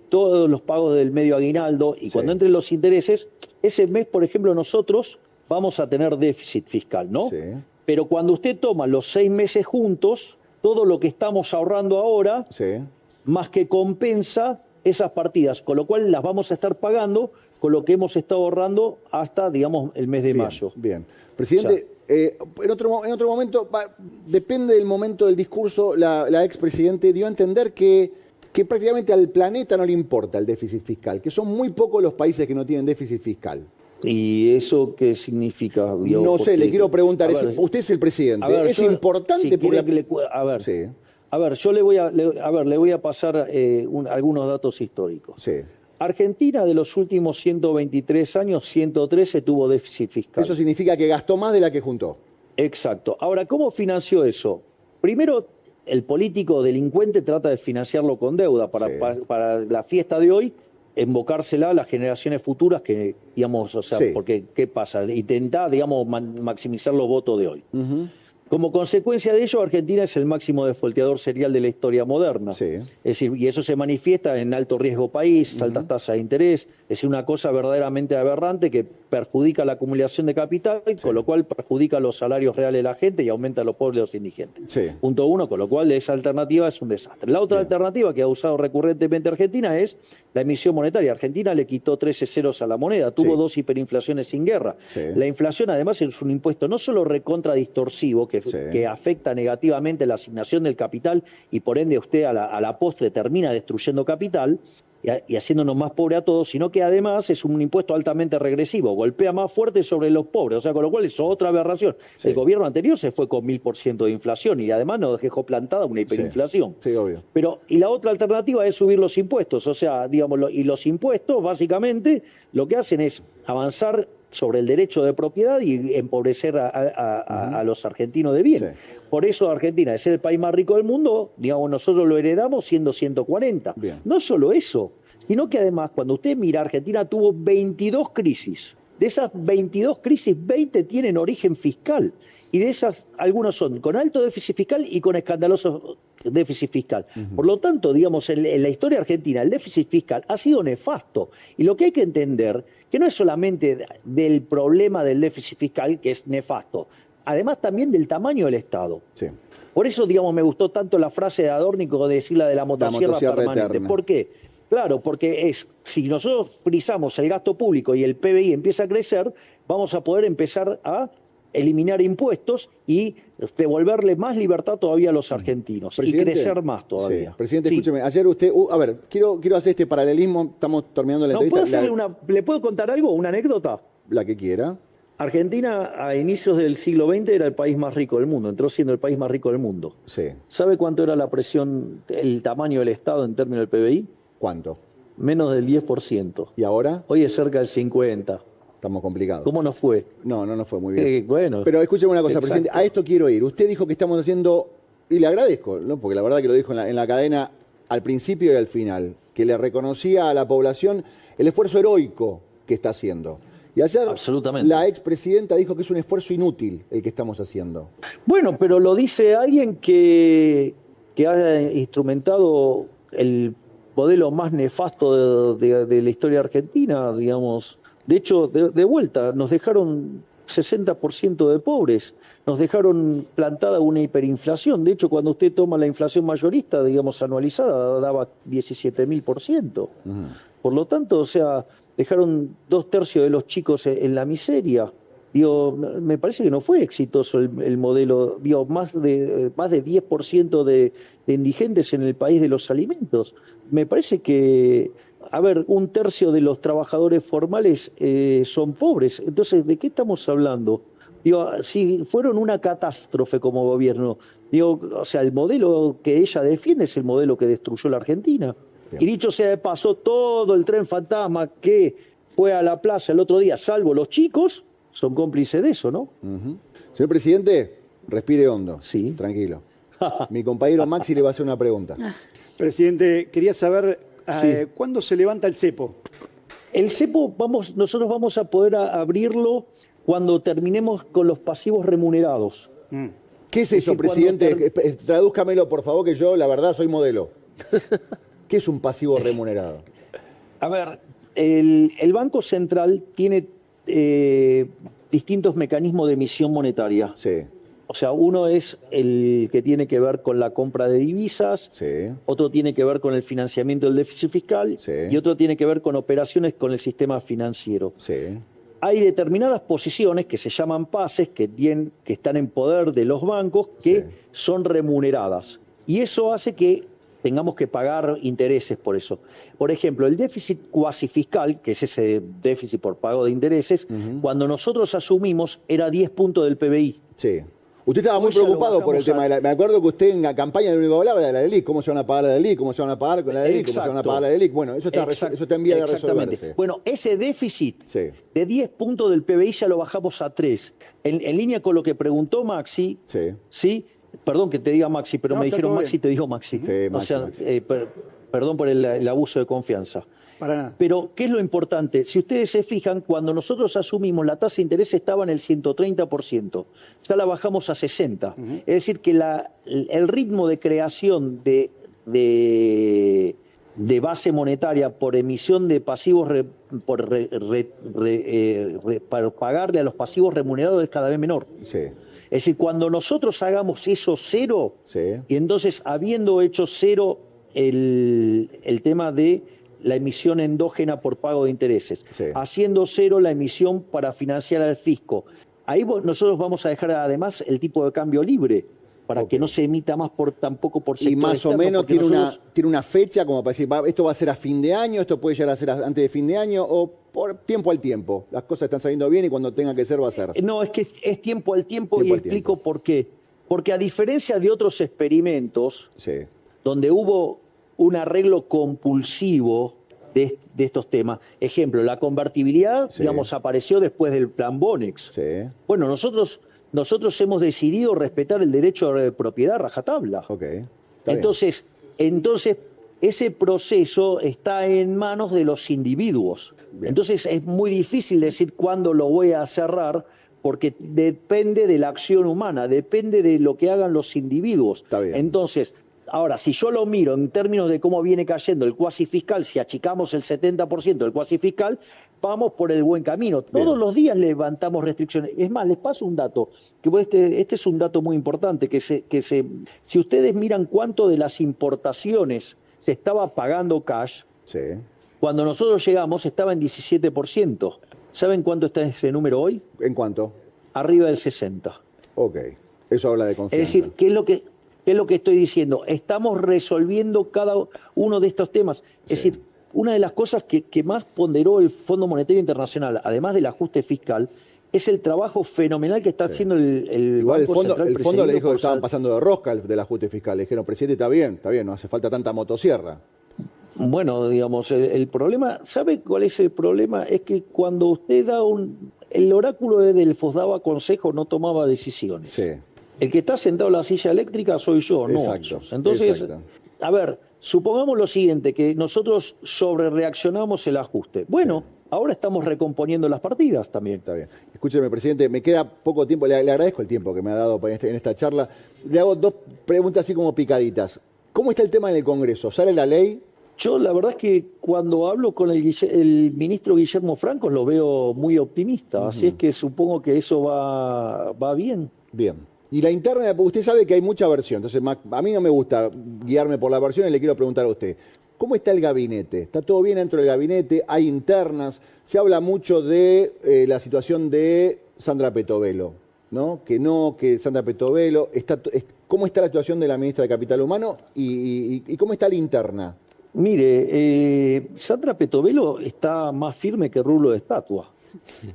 todos los pagos del medio aguinaldo y cuando entren los intereses, ese mes, por ejemplo, nosotros vamos a tener déficit fiscal, ¿no? Sí. Pero cuando usted toma los 6 meses juntos, todo lo que estamos ahorrando ahora, Sí. más que compensa esas partidas, con lo cual las vamos a estar pagando con lo que hemos estado ahorrando hasta, digamos, el mes de Bien, mayo. bien. Presidente, en otro momento, depende del momento del discurso, la expresidente dio a entender que prácticamente al planeta no le importa el déficit fiscal, que son muy pocos los países que no tienen déficit fiscal. ¿Y eso qué significa? No sé, le quiero preguntar, usted es el presidente, ¿es importante? Si quiere que Sí, a ver, yo le voy a pasar algunos datos históricos. sí. Argentina de los últimos 123 años, 113 tuvo déficit fiscal. Eso significa que gastó más de la que juntó. Exacto. Ahora, ¿cómo financió eso? Primero, el político delincuente trata de financiarlo con deuda para la fiesta de hoy, embocársela a las generaciones futuras que, digamos, o sea, porque ¿qué pasa? Intenta, digamos, maximizar los votos de hoy. Como consecuencia de ello, Argentina es el máximo defaulteador serial de la historia moderna. Sí. Es decir, y eso se manifiesta en alto riesgo país, altas tasas de interés, es decir, una cosa verdaderamente aberrante que perjudica la acumulación de capital, con lo cual perjudica los salarios reales de la gente y aumenta a los pobres y los indigentes. Sí. Punto uno, con lo cual esa alternativa es un desastre. La otra alternativa que ha usado recurrentemente Argentina es la emisión monetaria. Argentina le quitó 13 ceros a la moneda, tuvo 2 hiperinflaciones sin guerra. Sí. La inflación además es un impuesto no solo recontra distorsivo, que afecta negativamente la asignación del capital y por ende usted a la postre termina destruyendo capital y haciéndonos más pobres a todos, sino que además es un impuesto altamente regresivo, golpea más fuerte sobre los pobres, o sea, con lo cual es otra aberración. Sí. El gobierno anterior se fue con 1000% de inflación y además nos dejó plantada una hiperinflación. Sí, obvio. Y la otra alternativa es subir los impuestos, o sea, digámoslo, y los impuestos básicamente lo que hacen es avanzar sobre el derecho de propiedad y empobrecer a los argentinos de bien. Sí. Por eso Argentina, de ser el país más rico del mundo, digamos, nosotros lo heredamos siendo 140. Bien. No solo eso, sino que además, cuando usted mira, Argentina tuvo 22 crisis. De esas 22 crisis, 20 tienen origen fiscal. Y de esas, algunos son con alto déficit fiscal y con escandaloso déficit fiscal. Por lo tanto, digamos, en la historia argentina, el déficit fiscal ha sido nefasto. Y lo que hay que entender, que no es solamente del problema del déficit fiscal, que es nefasto, además también del tamaño del Estado. Sí. Por eso, digamos, me gustó tanto la frase de Adórnico de decir la de la motosierra permanente. eterna. ¿Por qué? Claro, porque si nosotros frisamos el gasto público y el PBI empieza a crecer, vamos a poder empezar a eliminar impuestos y devolverle más libertad todavía a los argentinos y crecer más todavía. Sí. Presidente, escúcheme, ayer usted, a ver, quiero hacer este paralelismo, estamos terminando la entrevista. ¿Le puedo contar algo, una anécdota? La que quiera. Argentina a inicios del siglo XX era el país más rico del mundo, entró siendo el país más rico del mundo. Sí. ¿Sabe cuánto era la presión, el tamaño del Estado en términos del PBI? ¿Cuánto? Menos del 10%. ¿Y ahora? Hoy es cerca del 50%. Estamos complicados. ¿Cómo nos fue? No fue muy bien. Bueno. Pero escúcheme una cosa, Exacto. presidente, a esto quiero ir. Usted dijo que estamos haciendo, y le agradezco, ¿no? Porque la verdad que lo dijo en la cadena al principio y al final, que le reconocía a la población el esfuerzo heroico que está haciendo. Y ayer Absolutamente. la expresidenta dijo que es un esfuerzo inútil el que estamos haciendo. Bueno, pero lo dice alguien que ha instrumentado el modelo más nefasto de la historia argentina, digamos. De hecho, de vuelta, nos dejaron 60% de pobres, nos dejaron plantada una hiperinflación. De hecho, cuando usted toma la inflación mayorista, digamos, anualizada, daba 17.000%. Por lo tanto, o sea, dejaron 2/3 de los chicos en la miseria. Digo, me parece que no fue exitoso el modelo. Digo, más de 10% de indigentes en el país de los alimentos. Me parece que, a ver, 1/3 de los trabajadores formales son pobres. Entonces, ¿de qué estamos hablando? Digo, si fueron una catástrofe como gobierno, digo, o sea, el modelo que ella defiende es el modelo que destruyó la Argentina. Bien. Y dicho sea de paso, todo el tren fantasma que fue a la plaza el otro día, salvo los chicos, son cómplices de eso, ¿no? Señor presidente, respire hondo. Sí. Tranquilo. Mi compañero Maxi le va a hacer una pregunta. Presidente, quería saber Sí. ¿cuándo se levanta el cepo? El cepo, nosotros vamos a poder abrirlo cuando terminemos con los pasivos remunerados. ¿Qué es eso, decir, presidente? Tradúzcamelo, por favor, que yo, la verdad, soy modelo. ¿Qué es un pasivo remunerado? A ver, el Banco Central tiene distintos mecanismos de emisión monetaria. Sí, O sea, uno es el que tiene que ver con la compra de divisas, sí, otro tiene que ver con el financiamiento del déficit fiscal Sí. y otro tiene que ver con operaciones con el sistema financiero. sí. Hay determinadas posiciones que se llaman pases, que están en poder de los bancos, que Sí. son remuneradas. Y eso hace que tengamos que pagar intereses por eso. Por ejemplo, el déficit cuasi fiscal, que es ese déficit por pago de intereses, cuando nosotros asumimos era 10 puntos del PBI. Sí. Usted estaba muy Hoy ya lo preocupado por el bajamos tema de la... Me acuerdo que usted en la campaña de único hablaba de la LELIC, cómo se van a pagar la LELIC, cómo se van a pagar con la LELIC, cómo se van a pagar la LELIC. Bueno, eso está en vía de resolverse. Bueno, ese déficit Sí. de 10 puntos del PBI ya lo bajamos a 3. En línea con lo que preguntó Maxi, Sí. ¿sí? Perdón que te diga Maxi, pero No, me está dijeron todo Maxi, bien. te digo Maxi. Sí, Maxi, o sea, Maxi. perdón por el abuso de confianza. Para nada. Pero, ¿qué es lo importante? Si ustedes se fijan, cuando nosotros asumimos la tasa de interés estaba en el 130%, ya la bajamos a 60%. Es decir, que el ritmo de creación de base monetaria por emisión de pasivos, para pagarle a los pasivos remunerados es cada vez menor. Sí. Es decir, cuando nosotros hagamos eso cero, Sí. y entonces habiendo hecho cero el tema de la emisión endógena por pago de intereses, Sí. haciendo cero la emisión para financiar al fisco, ahí nosotros vamos a dejar además el tipo de cambio libre, para que no se emita más tampoco por sector Y más o externo, menos porque tiene una fecha como para decir, esto va a ser a fin de año, esto puede llegar a ser antes de fin de año, o por tiempo al tiempo. Las cosas están saliendo bien y cuando tenga que ser va a ser. No, es que es tiempo al tiempo, Tiempo y al explico tiempo. por qué. Porque a diferencia de otros experimentos, Sí. donde hubo un arreglo compulsivo de estos temas, ejemplo, la convertibilidad, Sí. digamos, apareció después del plan Bonex. Sí. Bueno, nosotros hemos decidido respetar el derecho de propiedad a rajatabla. Ok. Está Entonces, ese proceso está en manos de los individuos. Bien. Entonces es muy difícil decir cuándo lo voy a cerrar, porque depende de la acción humana, depende de lo que hagan los individuos. Está bien. Entonces, ahora, si yo lo miro en términos de cómo viene cayendo el cuasi fiscal, si achicamos el 70% del cuasi fiscal, vamos por el buen camino. Bien. Todos los días levantamos restricciones. Es más, les paso un dato, que este es un dato muy importante, si ustedes miran cuánto de las importaciones se estaba pagando cash, Sí. cuando nosotros llegamos estaba en 17%. ¿Saben cuánto está ese número hoy? ¿En cuánto? Arriba del 60%. Ok. Eso habla de confianza. Es decir, ¿qué es lo que estoy diciendo? Estamos resolviendo cada uno de estos temas. Es Sí. decir, una de las cosas que más ponderó el Fondo Monetario Internacional, además del ajuste fiscal, es el trabajo fenomenal que está haciendo el Igual el Banco fondo, Central el fondo le presidido dijo que por estaban pasando de rosca del ajuste fiscal. Le dijeron, presidente, está bien, no hace falta tanta motosierra. Bueno, digamos, el problema, ¿sabe cuál es el problema? Es que cuando usted el oráculo de Delfos daba consejos, no tomaba decisiones. Sí. El que está sentado en la silla eléctrica soy yo, no Exacto, ellos. Entonces, exacto. a ver, supongamos lo siguiente, que nosotros sobrereaccionamos el ajuste. Bueno, ahora estamos recomponiendo las partidas también. Está bien. Escúcheme, presidente, me queda poco tiempo, le agradezco el tiempo que me ha dado en esta charla. Le hago dos preguntas así como picaditas. ¿Cómo está el tema en el Congreso? ¿Sale la ley? Yo la verdad es que cuando hablo con el ministro Guillermo Franco lo veo muy optimista, así es que supongo que eso va bien. Bien. Y la interna, usted sabe que hay mucha versión, entonces a mí no me gusta guiarme por la versión y le quiero preguntar a usted. ¿Cómo está el gabinete? ¿Está todo bien dentro del gabinete? ¿Hay internas? Se habla mucho de la situación de Sandra Petovelo, ¿no? Que Sandra Petovelo, ¿cómo está la situación de la ministra de Capital Humano y cómo está la interna? Mire, Sandra Petovelo está más firme que rulo de estatua.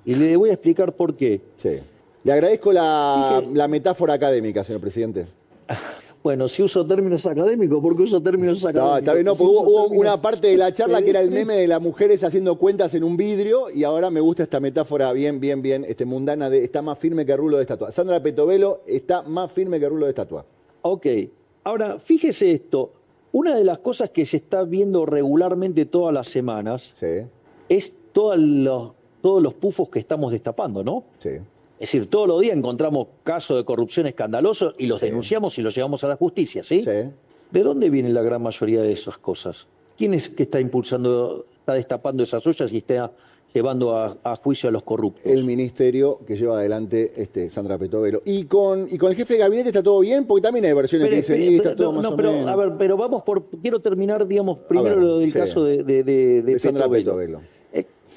Y le voy a explicar por qué. Sí. Le agradezco la metáfora académica, señor presidente. Bueno, si uso términos académicos, ¿por qué uso términos académicos? No, está bien, no, Si porque uso hubo términos una parte de la charla que era el terrestres, meme de las mujeres haciendo cuentas en un vidrio y ahora me gusta esta metáfora bien, mundana de está más firme que rulo de estatua. Sandra Petovelo está más firme que rulo de estatua. Ok, ahora fíjese esto. Una de las cosas que se está viendo regularmente todas las semanas Sí, es todos los pufos que estamos destapando, ¿no? sí. Es decir, todos los días encontramos casos de corrupción escandalosos y los denunciamos y los llevamos a la justicia, ¿sí? Sí. ¿De dónde viene la gran mayoría de esas cosas? ¿Quién es que está destapando esas ollas y está llevando a juicio a los corruptos? El ministerio que lleva adelante Sandra Petovelo. ¿Y con el jefe de gabinete está todo bien? Porque también hay versiones que dicen, y está todo más o menos. A ver, pero quiero terminar, digamos, primero ver, lo del sí. caso de Sandra Petovelo. Petovelo.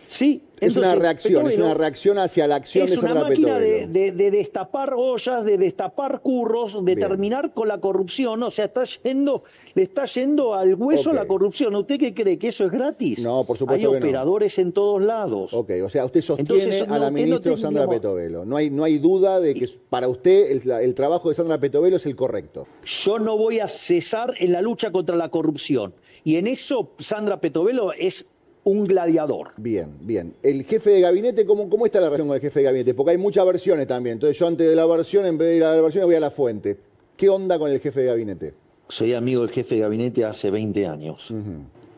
Sí. Es una Entonces, reacción hacia la acción de Sandra Petovelo. Es una máquina de destapar ollas, de destapar curros, de Bien. terminar con la corrupción. O sea, le está yendo al hueso Ok. la corrupción. ¿Usted qué cree? ¿Que eso es gratis? No, por supuesto Hay que no. operadores en todos lados. Ok, o sea, usted sostiene Entonces, a la usted ministra tiene, Sandra digamos, Petovelo. No hay duda de que para usted el trabajo de Sandra Petovelo es el correcto. Yo no voy a cesar en la lucha contra la corrupción. Y en eso Sandra Petovelo es un gladiador. Bien, bien. El jefe de gabinete, ¿cómo está la relación con el jefe de gabinete? Porque hay muchas versiones también. Entonces yo antes de la versión, en vez de ir a la versión, voy a la fuente. ¿Qué onda con el jefe de gabinete? Soy amigo del jefe de gabinete hace 20 años.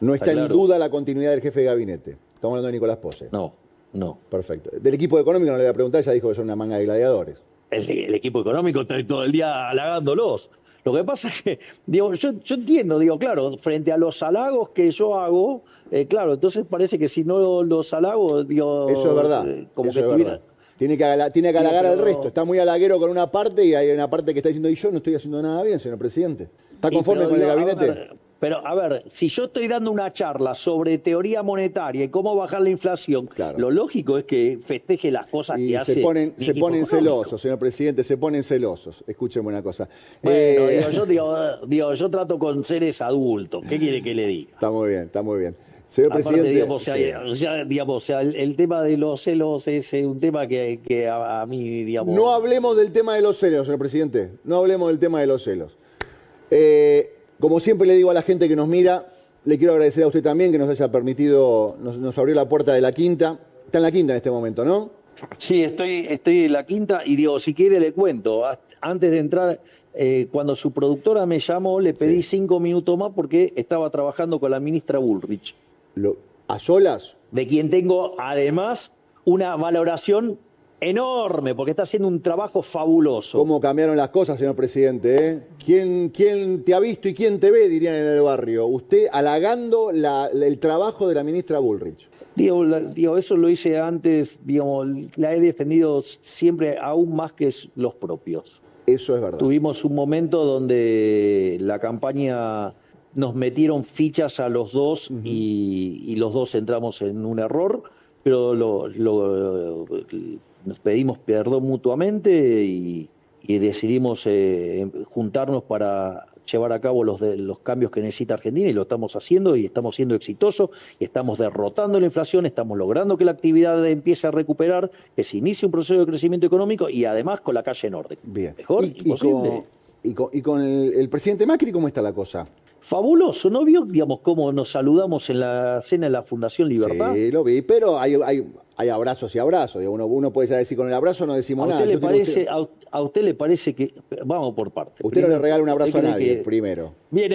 No está en claro. duda la continuidad del jefe de gabinete. Estamos hablando de Nicolás Pose. No. Perfecto. Del equipo económico no le voy a preguntar, ya dijo que son una manga de gladiadores. El equipo económico está todo el día halagándolos. Lo que pasa es que, digo, yo entiendo, digo, claro, frente a los halagos que yo hago, claro, entonces parece que si no los halago, digo... Eso es verdad, como eso que es verdad. Tiene que halagar al resto. Está muy halaguero con una parte y hay una parte que está diciendo, y yo no estoy haciendo nada bien, señor presidente. ¿Está conforme con el gabinete? Pero, a ver, si yo estoy dando una charla sobre teoría monetaria y cómo bajar la inflación, Claro. lo lógico es que festeje las cosas Y que hace. se ponen mi equipo económico. celosos, señor presidente, se ponen celosos. Escúcheme una cosa. Bueno, yo trato con seres adultos. ¿Qué quiere que le diga? Está muy bien, está muy bien. Señor Aparte, presidente. digamos, el tema de los celos es un tema que a mí, digamos... No hablemos del tema de los celos, señor presidente. No hablemos del tema de los celos. Como siempre le digo a la gente que nos mira, le quiero agradecer a usted también que nos haya permitido, nos abrió la puerta de la quinta. Está en la quinta en este momento, ¿no? Sí, estoy en la quinta y digo, si quiere le cuento. Antes de entrar, cuando su productora me llamó, le pedí 5 minutos más porque estaba trabajando con la ministra Bullrich, ¿A solas? de quien tengo además una valoración enorme, porque está haciendo un trabajo fabuloso. ¿Cómo cambiaron las cosas, señor presidente? ¿Quién te ha visto y quién te ve, dirían en el barrio? Usted halagando el trabajo de la ministra Bullrich. Digo, eso lo hice antes, digamos, la he defendido siempre aún más que los propios. Eso es verdad. Tuvimos un momento donde la campaña nos metieron fichas a los dos y los dos entramos en un error, pero nos pedimos perdón mutuamente y decidimos juntarnos para llevar a cabo los cambios que necesita Argentina y lo estamos haciendo y estamos siendo exitosos y estamos derrotando la inflación, estamos logrando que la actividad empiece a recuperar, que se inicie un proceso de crecimiento económico y además con la calle norte. Bien. Mejor imposible. Y con el presidente Macri, ¿cómo está la cosa? Fabuloso, ¿no vio, digamos, cómo nos saludamos en la cena de la Fundación Libertad? Sí, lo vi, pero hay abrazos y abrazos. Uno puede ya decir, con el abrazo no decimos nada. ¿A usted le parece que...? Vamos por partes. Usted no le regala un abrazo a nadie, primero. Bien,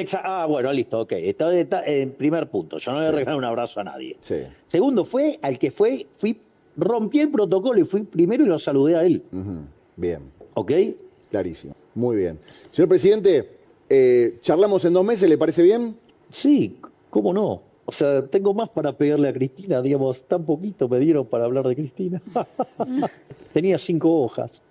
bueno, listo, ok. Está en primer punto, yo no le regalo un abrazo a nadie. Sí. Segundo, rompí el protocolo y fui primero y lo saludé a él. Bien. ¿Ok? Clarísimo. Muy bien. Señor presidente, charlamos en 2 meses, ¿le parece bien? Sí, ¿cómo no? O sea, tengo más para pegarle a Cristina, digamos, tan poquito me dieron para hablar de Cristina. Tenía 5 hojas.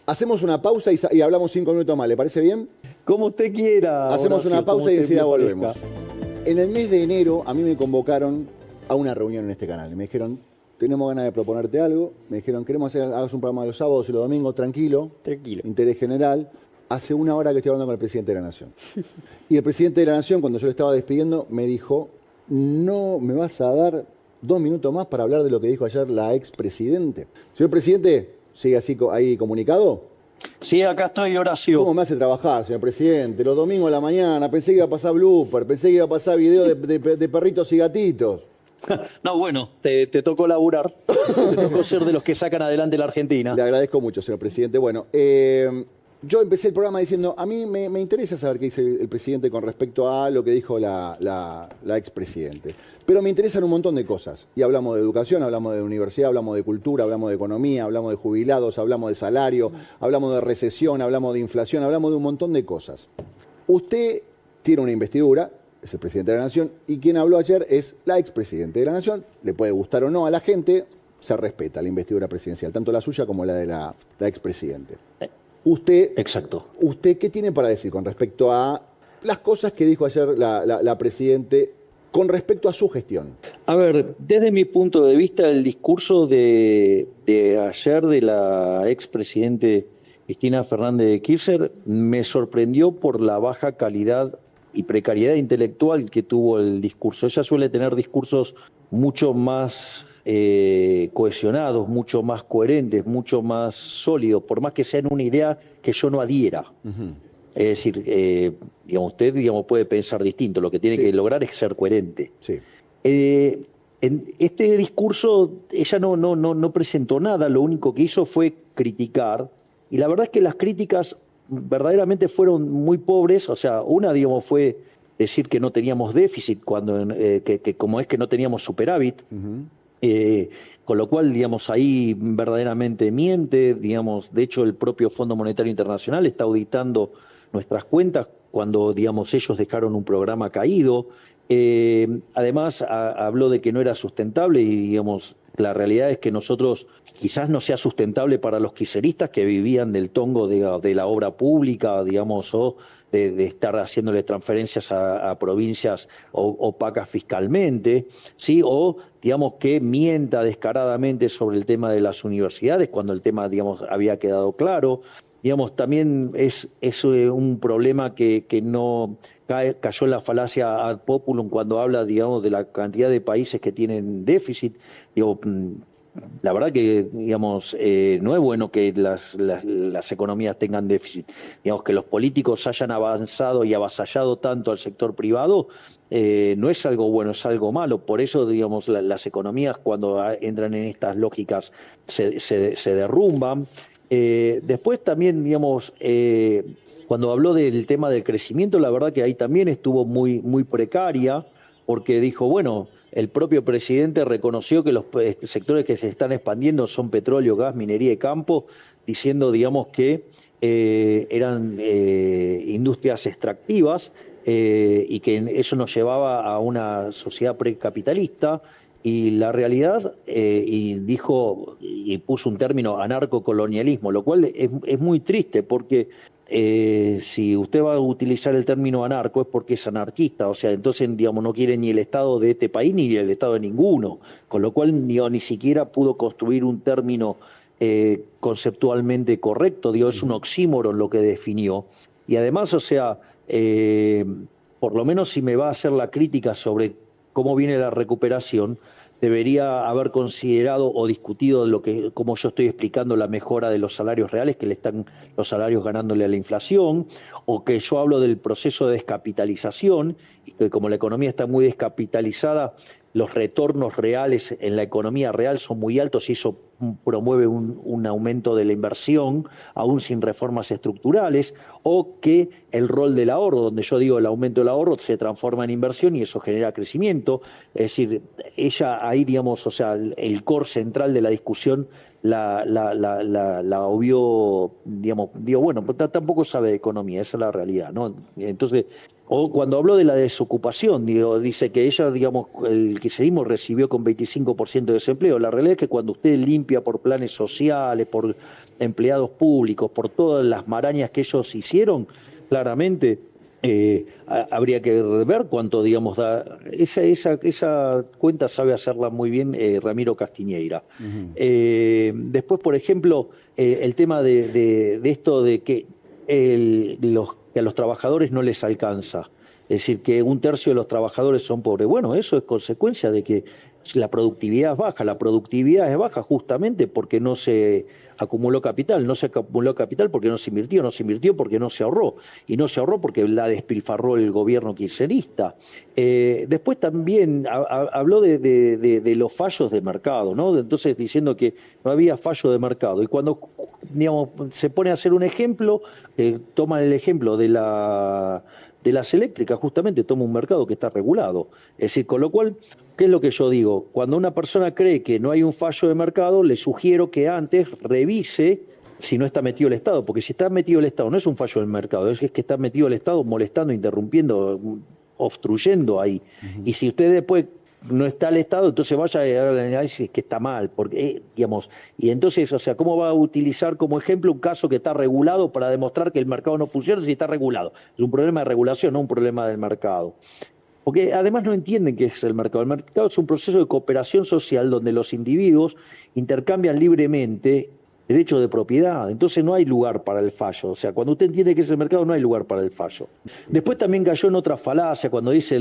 Hacemos una pausa y hablamos 5 minutos más, ¿le parece bien? Como usted quiera. Hacemos Horacio, una pausa y como usted enseguida me volvemos. parezca. En el mes de enero a mí me convocaron a una reunión en este canal. Me dijeron, tenemos ganas de proponerte algo. Me dijeron, hagas un programa los sábados y los domingos, tranquilo. Interés general. Hace 1 hora que estoy hablando con el presidente de la Nación. Y el presidente de la Nación, cuando yo le estaba despidiendo, me dijo, no me vas a dar 2 minutos más para hablar de lo que dijo ayer la expresidente. Señor presidente, ¿sigue así ahí comunicado? Sí, acá estoy, Horacio. ¿Cómo me hace trabajar, señor presidente? Los domingos a la mañana, pensé que iba a pasar blooper, pensé que iba a pasar video de perritos y gatitos. No, bueno, te tocó laburar. Te tocó ser de los que sacan adelante la Argentina. Le agradezco mucho, señor presidente. Bueno, yo empecé el programa diciendo, a mí me interesa saber qué dice el presidente con respecto a lo que dijo la expresidente. Pero me interesan un montón de cosas. Y hablamos de educación, hablamos de universidad, hablamos de cultura, hablamos de economía, hablamos de jubilados, hablamos de salario, hablamos de recesión, hablamos de inflación, hablamos de un montón de cosas. Usted tiene una investidura, es el presidente de la Nación, y quien habló ayer es la expresidente de la Nación. Le puede gustar o no a la gente, se respeta la investidura presidencial, tanto la suya como la de la expresidente. Exacto. ¿Usted qué tiene para decir con respecto a las cosas que dijo ayer la presidente con respecto a su gestión? A ver, desde mi punto de vista, el discurso de ayer de la expresidente Cristina Fernández de Kirchner me sorprendió por la baja calidad y precariedad intelectual que tuvo el discurso. Ella suele tener discursos mucho más cohesionados, mucho más coherentes, mucho más sólidos, por más que sean una idea que yo no adhiera. Es decir, usted puede pensar distinto, lo que tiene que lograr es ser coherente. Sí. En este discurso ella no presentó nada, lo único que hizo fue criticar, y la verdad es que las críticas verdaderamente fueron muy pobres. O sea, una fue decir que no teníamos déficit, cuando que como es que no teníamos superávit. Con lo cual, digamos, ahí verdaderamente miente, digamos, de hecho el propio Fondo Monetario Internacional está auditando nuestras cuentas cuando, digamos, ellos dejaron un programa caído. Además, habló de que no era sustentable y, digamos, la realidad es que nosotros quizás no sea sustentable para los kirchneristas que vivían del tongo de la obra pública, digamos, o de estar haciéndole transferencias a provincias opacas fiscalmente, ¿sí? O, digamos, que mienta descaradamente sobre el tema de las universidades cuando el tema, digamos, había quedado claro. Digamos, también es un problema que no cayó en la falacia ad populum cuando habla, digamos, de la cantidad de países que tienen déficit. Digo, la verdad que, digamos, no es bueno que las economías tengan déficit. Digamos, que los políticos hayan avanzado y avasallado tanto al sector privado, no es algo bueno, es algo malo. Por eso, digamos, las economías cuando entran en estas lógicas se derrumban. Después también, digamos, cuando habló del tema del crecimiento, la verdad que ahí también estuvo muy precaria, porque dijo, bueno, el propio presidente reconoció que los sectores que se están expandiendo son petróleo, gas, minería y campo, diciendo, digamos, que eran industrias extractivas y que eso nos llevaba a una sociedad precapitalista. Y la realidad, y dijo, y puso un término, anarcocolonialismo, lo cual es muy triste porque si usted va a utilizar el término anarco es porque es anarquista, o sea, entonces, digamos, no quiere ni el Estado de este país ni el Estado de ninguno, con lo cual ni siquiera pudo construir un término conceptualmente correcto, digo, es un oxímoron lo que definió. Y además, o sea, por lo menos si me va a hacer la crítica sobre cómo viene la recuperación, debería haber considerado o discutido como yo estoy explicando, la mejora de los salarios reales, que le están los salarios ganándole a la inflación, o que yo hablo del proceso de descapitalización, y que como la economía está muy descapitalizada, los retornos reales en la economía real son muy altos y eso promueve un aumento de la inversión, aún sin reformas estructurales, o que el rol del ahorro, donde yo digo el aumento del ahorro se transforma en inversión y eso genera crecimiento. Es decir, ella ahí, digamos, o sea, el core central de la discusión la obvió, digamos, digo, bueno, tampoco sabe de economía, esa es la realidad, ¿no? Entonces, o cuando habló de la desocupación, dice que ella, digamos, el kirchnerismo recibió con 25% de desempleo. La realidad es que cuando usted limpia por planes sociales, por empleados públicos, por todas las marañas que ellos hicieron, claramente habría que ver cuánto, digamos, da. Esa cuenta sabe hacerla muy bien Ramiro Castiñeira. Después, por ejemplo, el tema de esto de que que a los trabajadores no les alcanza. Es decir, que 1/3 de los trabajadores son pobres. Bueno, eso es consecuencia de que la productividad es baja. La productividad es baja justamente porque no se acumuló capital. No se acumuló capital porque no se invirtió porque no se ahorró. Y no se ahorró porque la despilfarró el gobierno kirchnerista. Después también habló de los fallos de mercado, ¿no? Entonces diciendo que no había fallo de mercado. Y cuando, digamos, se pone a hacer un ejemplo, toma el ejemplo de las eléctricas, justamente toma un mercado que está regulado. Es decir, con lo cual, ¿qué es lo que yo digo? Cuando una persona cree que no hay un fallo de mercado, le sugiero que antes revise si no está metido el Estado, porque si está metido el Estado no es un fallo del mercado, es que está metido el Estado molestando, interrumpiendo, obstruyendo ahí. Y si usted después no está el Estado, entonces vaya a llegar al análisis que está mal, porque, digamos, y entonces, o sea, ¿cómo va a utilizar como ejemplo un caso que está regulado para demostrar que el mercado no funciona si está regulado? Es un problema de regulación, no un problema del mercado. Porque además no entienden qué es el mercado. El mercado es un proceso de cooperación social donde los individuos intercambian libremente derecho de propiedad, entonces no hay lugar para el fallo. O sea, cuando usted entiende que es el mercado, no hay lugar para el fallo. Después también cayó en otra falacia, cuando dice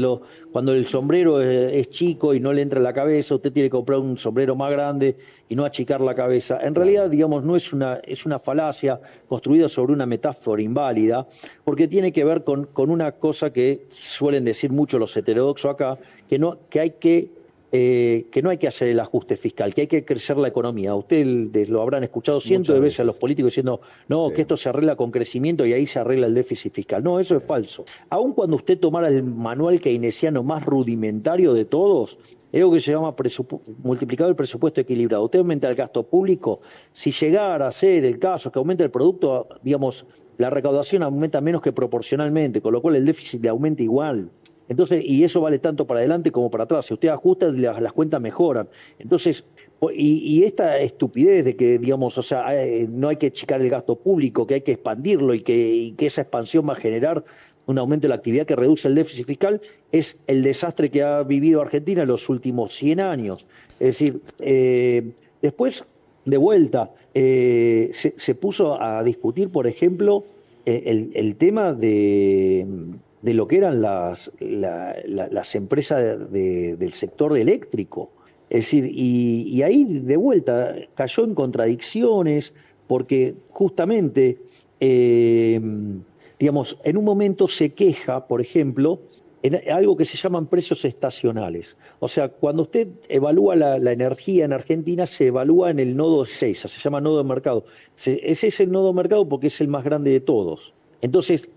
cuando el sombrero es chico y no le entra en la cabeza, usted tiene que comprar un sombrero más grande y no achicar la cabeza. En realidad, digamos, no es una falacia construida sobre una metáfora inválida, porque tiene que ver con una cosa que suelen decir mucho los heterodoxos acá, que hay que que no hay que hacer el ajuste fiscal, que hay que crecer la economía. Ustedes lo habrán escuchado cientos de veces a los políticos diciendo, no, que esto se arregla con crecimiento y ahí se arregla el déficit fiscal. No, eso es falso. Aun cuando usted tomara el manual keynesiano más rudimentario de todos, es algo que se llama multiplicador del presupuesto equilibrado. Usted aumenta el gasto público, si llegara a ser el caso que aumenta el producto, digamos, la recaudación aumenta menos que proporcionalmente, con lo cual el déficit le aumenta igual. Entonces, y eso vale tanto para adelante como para atrás. Si usted ajusta, las cuentas mejoran. Entonces, y esta estupidez de que, digamos, o sea, no hay que achicar el gasto público, que hay que expandirlo y que esa expansión va a generar un aumento de la actividad que reduce el déficit fiscal, es el desastre que ha vivido Argentina en los últimos 100 años. Es decir, después, de vuelta, se puso a discutir, por ejemplo, el tema de lo que eran las empresas del sector eléctrico. Es decir, y ahí de vuelta cayó en contradicciones porque justamente, digamos, en un momento se queja, por ejemplo, en algo que se llaman precios estacionales. O sea, cuando usted evalúa la energía en Argentina, se evalúa en el nodo Ezeiza, se llama nodo de mercado. Ese es el nodo de mercado porque es el más grande de todos. Entonces,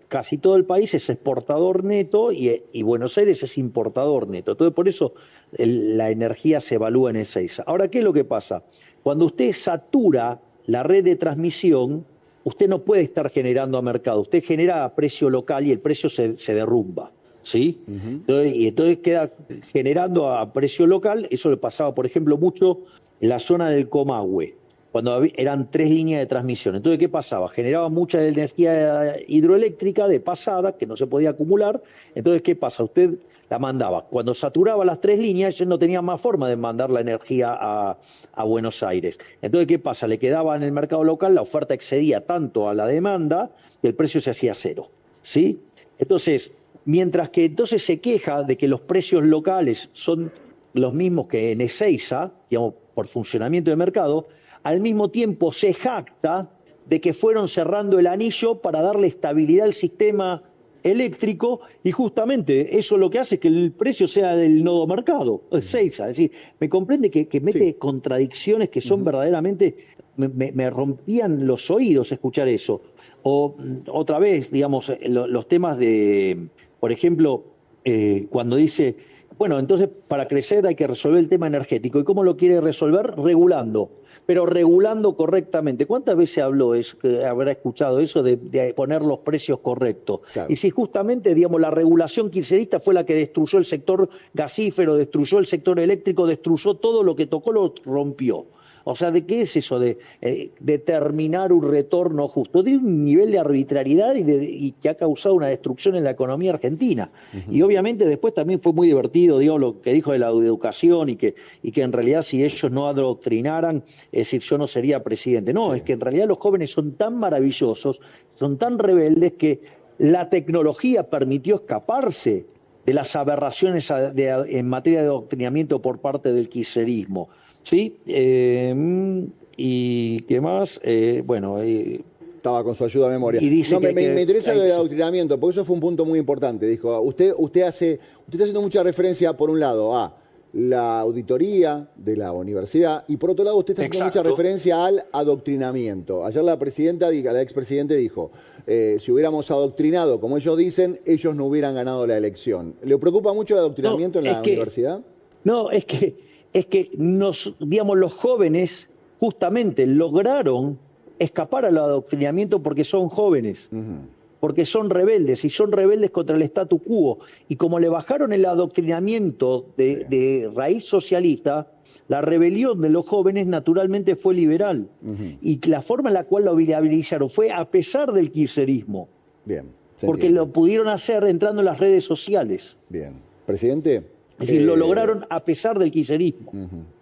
casi todo el país es exportador neto y Buenos Aires es importador neto. Entonces, por eso la energía se evalúa en Ezeiza. Ahora, ¿qué es lo que pasa? Cuando usted satura la red de transmisión, usted no puede estar generando a mercado. Usted genera a precio local y el precio se derrumba, ¿sí? Entonces queda generando a precio local. Eso le pasaba, por ejemplo, mucho en la zona del Comahue, cuando eran 3 líneas de transmisión. Entonces, ¿qué pasaba? Generaba mucha energía hidroeléctrica de pasada, que no se podía acumular. Entonces, ¿qué pasa? Usted la mandaba. Cuando saturaba las 3 líneas, ya no tenía más forma de mandar la energía a Buenos Aires. Entonces, ¿qué pasa? Le quedaba en el mercado local, la oferta excedía tanto a la demanda que el precio se hacía cero, ¿sí? Entonces, mientras que entonces se queja de que los precios locales son los mismos que en Ezeiza, digamos, por funcionamiento de mercado, al mismo tiempo se jacta de que fueron cerrando el anillo para darle estabilidad al sistema eléctrico y justamente eso lo que hace es que el precio sea del nodo mercado, Ezeiza. Es decir, me comprende que mete contradicciones que son verdaderamente, me rompían los oídos escuchar eso. O otra vez, digamos, los temas de, por ejemplo, cuando dice, bueno, entonces para crecer hay que resolver el tema energético. ¿Y cómo lo quiere resolver? Regulando. Pero regulando correctamente. ¿Cuántas veces habrá escuchado eso de poner los precios correctos? Claro. Y si justamente, digamos, la regulación kirchnerista fue la que destruyó el sector gasífero, destruyó el sector eléctrico, destruyó todo lo que tocó, lo rompió. O sea, ¿de qué es eso de determinar un retorno justo? De un nivel de arbitrariedad y que ha causado una destrucción en la economía argentina. Y obviamente después también fue muy divertido, digo, lo que dijo de la educación y que en realidad si ellos no adoctrinaran, es decir, yo no sería presidente. No, es que en realidad los jóvenes son tan maravillosos, son tan rebeldes que la tecnología permitió escaparse de las aberraciones en materia de adoctrinamiento por parte del kirchnerismo. Sí, y qué más, bueno... Estaba con su ayuda a memoria. Y dice me interesa lo del adoctrinamiento, porque eso fue un punto muy importante. Dijo, usted está haciendo mucha referencia, por un lado, a la auditoría de la universidad, y por otro lado, usted está haciendo mucha referencia al adoctrinamiento. Ayer la expresidente dijo, si hubiéramos adoctrinado, como ellos dicen, ellos no hubieran ganado la elección. ¿Le preocupa mucho el adoctrinamiento en la universidad? No, es que digamos, los jóvenes justamente lograron escapar al adoctrinamiento porque son jóvenes, porque son rebeldes, y son rebeldes contra el statu quo. Y como le bajaron el adoctrinamiento de raíz socialista, la rebelión de los jóvenes naturalmente fue liberal. Y la forma en la cual lo viabilizaron fue a pesar del kirchnerismo. Bien. Porque lo pudieron hacer entrando en las redes sociales. Bien. Presidente. Es decir, lo lograron a pesar del kirchnerismo.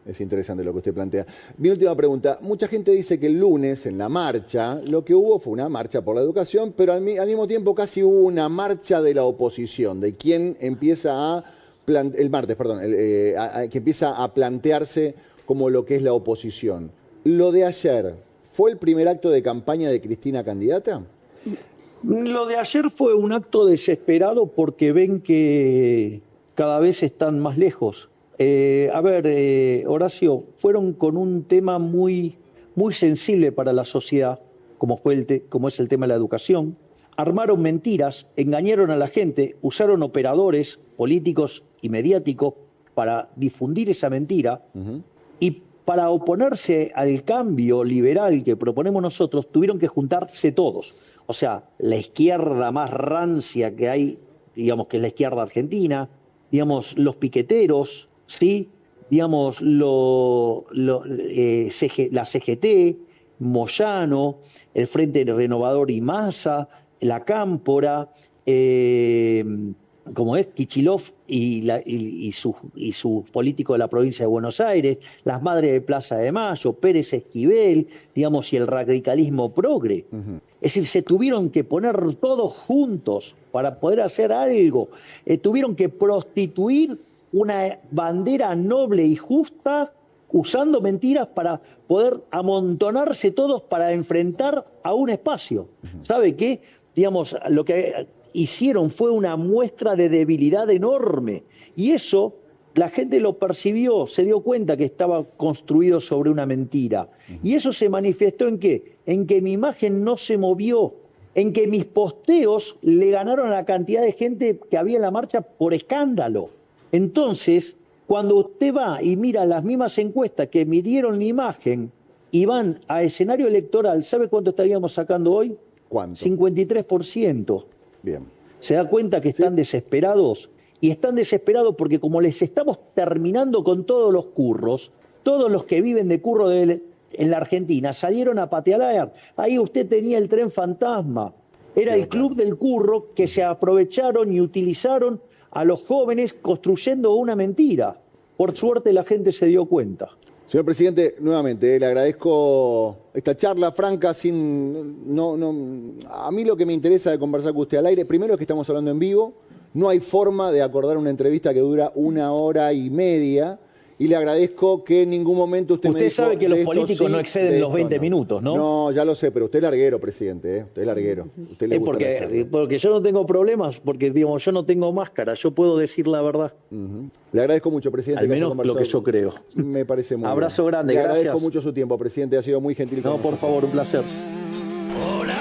Es interesante lo que usted plantea. Mi última pregunta. Mucha gente dice que el lunes, en la marcha, lo que hubo fue una marcha por la educación, pero al mismo tiempo casi hubo una marcha de la oposición, de quien empieza el martes, perdón, que empieza a plantearse como lo que es la oposición. ¿Lo de ayer fue el primer acto de campaña de Cristina candidata? Lo de ayer fue un acto desesperado porque ven que cada vez están más lejos Horacio, fueron con un tema muy, muy sensible para la sociedad, como es el tema de la educación. Armaron mentiras, engañaron a la gente, usaron operadores políticos y mediáticos para difundir esa mentira. Y para oponerse al cambio liberal que proponemos nosotros, tuvieron que juntarse todos. O sea, la izquierda más rancia que hay, digamos que es la izquierda argentina, digamos, los piqueteros, ¿sí? Digamos, la CGT, Moyano, el Frente Renovador y Massa, la Cámpora, como es Kichilov y sus políticos de la provincia de Buenos Aires, las madres de Plaza de Mayo, Pérez Esquivel, digamos, y el radicalismo progre. Es decir, se tuvieron que poner todos juntos para poder hacer algo. Tuvieron que prostituir una bandera noble y justa usando mentiras para poder amontonarse todos para enfrentar a un espacio. ¿Sabe qué? Digamos, lo que hicieron fue una muestra de debilidad enorme. Y eso la gente lo percibió, se dio cuenta que estaba construido sobre una mentira. Y eso se manifestó ¿en qué? En que mi imagen no se movió, en que mis posteos le ganaron a la cantidad de gente que había en la marcha por escándalo. Entonces, cuando usted va y mira las mismas encuestas que midieron mi imagen y van a escenario electoral, ¿sabe cuánto estaríamos sacando hoy? ¿Cuánto? 53%. Bien. Se da cuenta que están desesperados, y están desesperados porque como les estamos terminando con todos los curros, todos los que viven de curro en la Argentina salieron a patear. Ahí usted tenía el tren fantasma. Era el club del curro que se aprovecharon y utilizaron a los jóvenes construyendo una mentira. Por suerte la gente se dio cuenta. Señor presidente, nuevamente, le agradezco esta charla franca, a mí lo que me interesa de conversar con usted al aire, primero es que estamos hablando en vivo, no hay forma de acordar una entrevista que dura 1 hora y media, y le agradezco que en ningún momento usted me dijo... Usted sabe que los políticos no exceden los 20 minutos, ¿no? No, ya lo sé, pero usted es larguero, presidente, ¿eh? Usted es larguero. Usted le gusta la charla. Porque yo no tengo problemas, porque digamos, yo no tengo máscara, yo puedo decir la verdad. Le agradezco mucho, presidente. Al menos lo que yo creo. Me parece muy Abrazo bien. grande, Le gracias. agradezco mucho su tiempo, presidente, ha sido muy gentil con No, por nosotros. favor, un placer. Hola.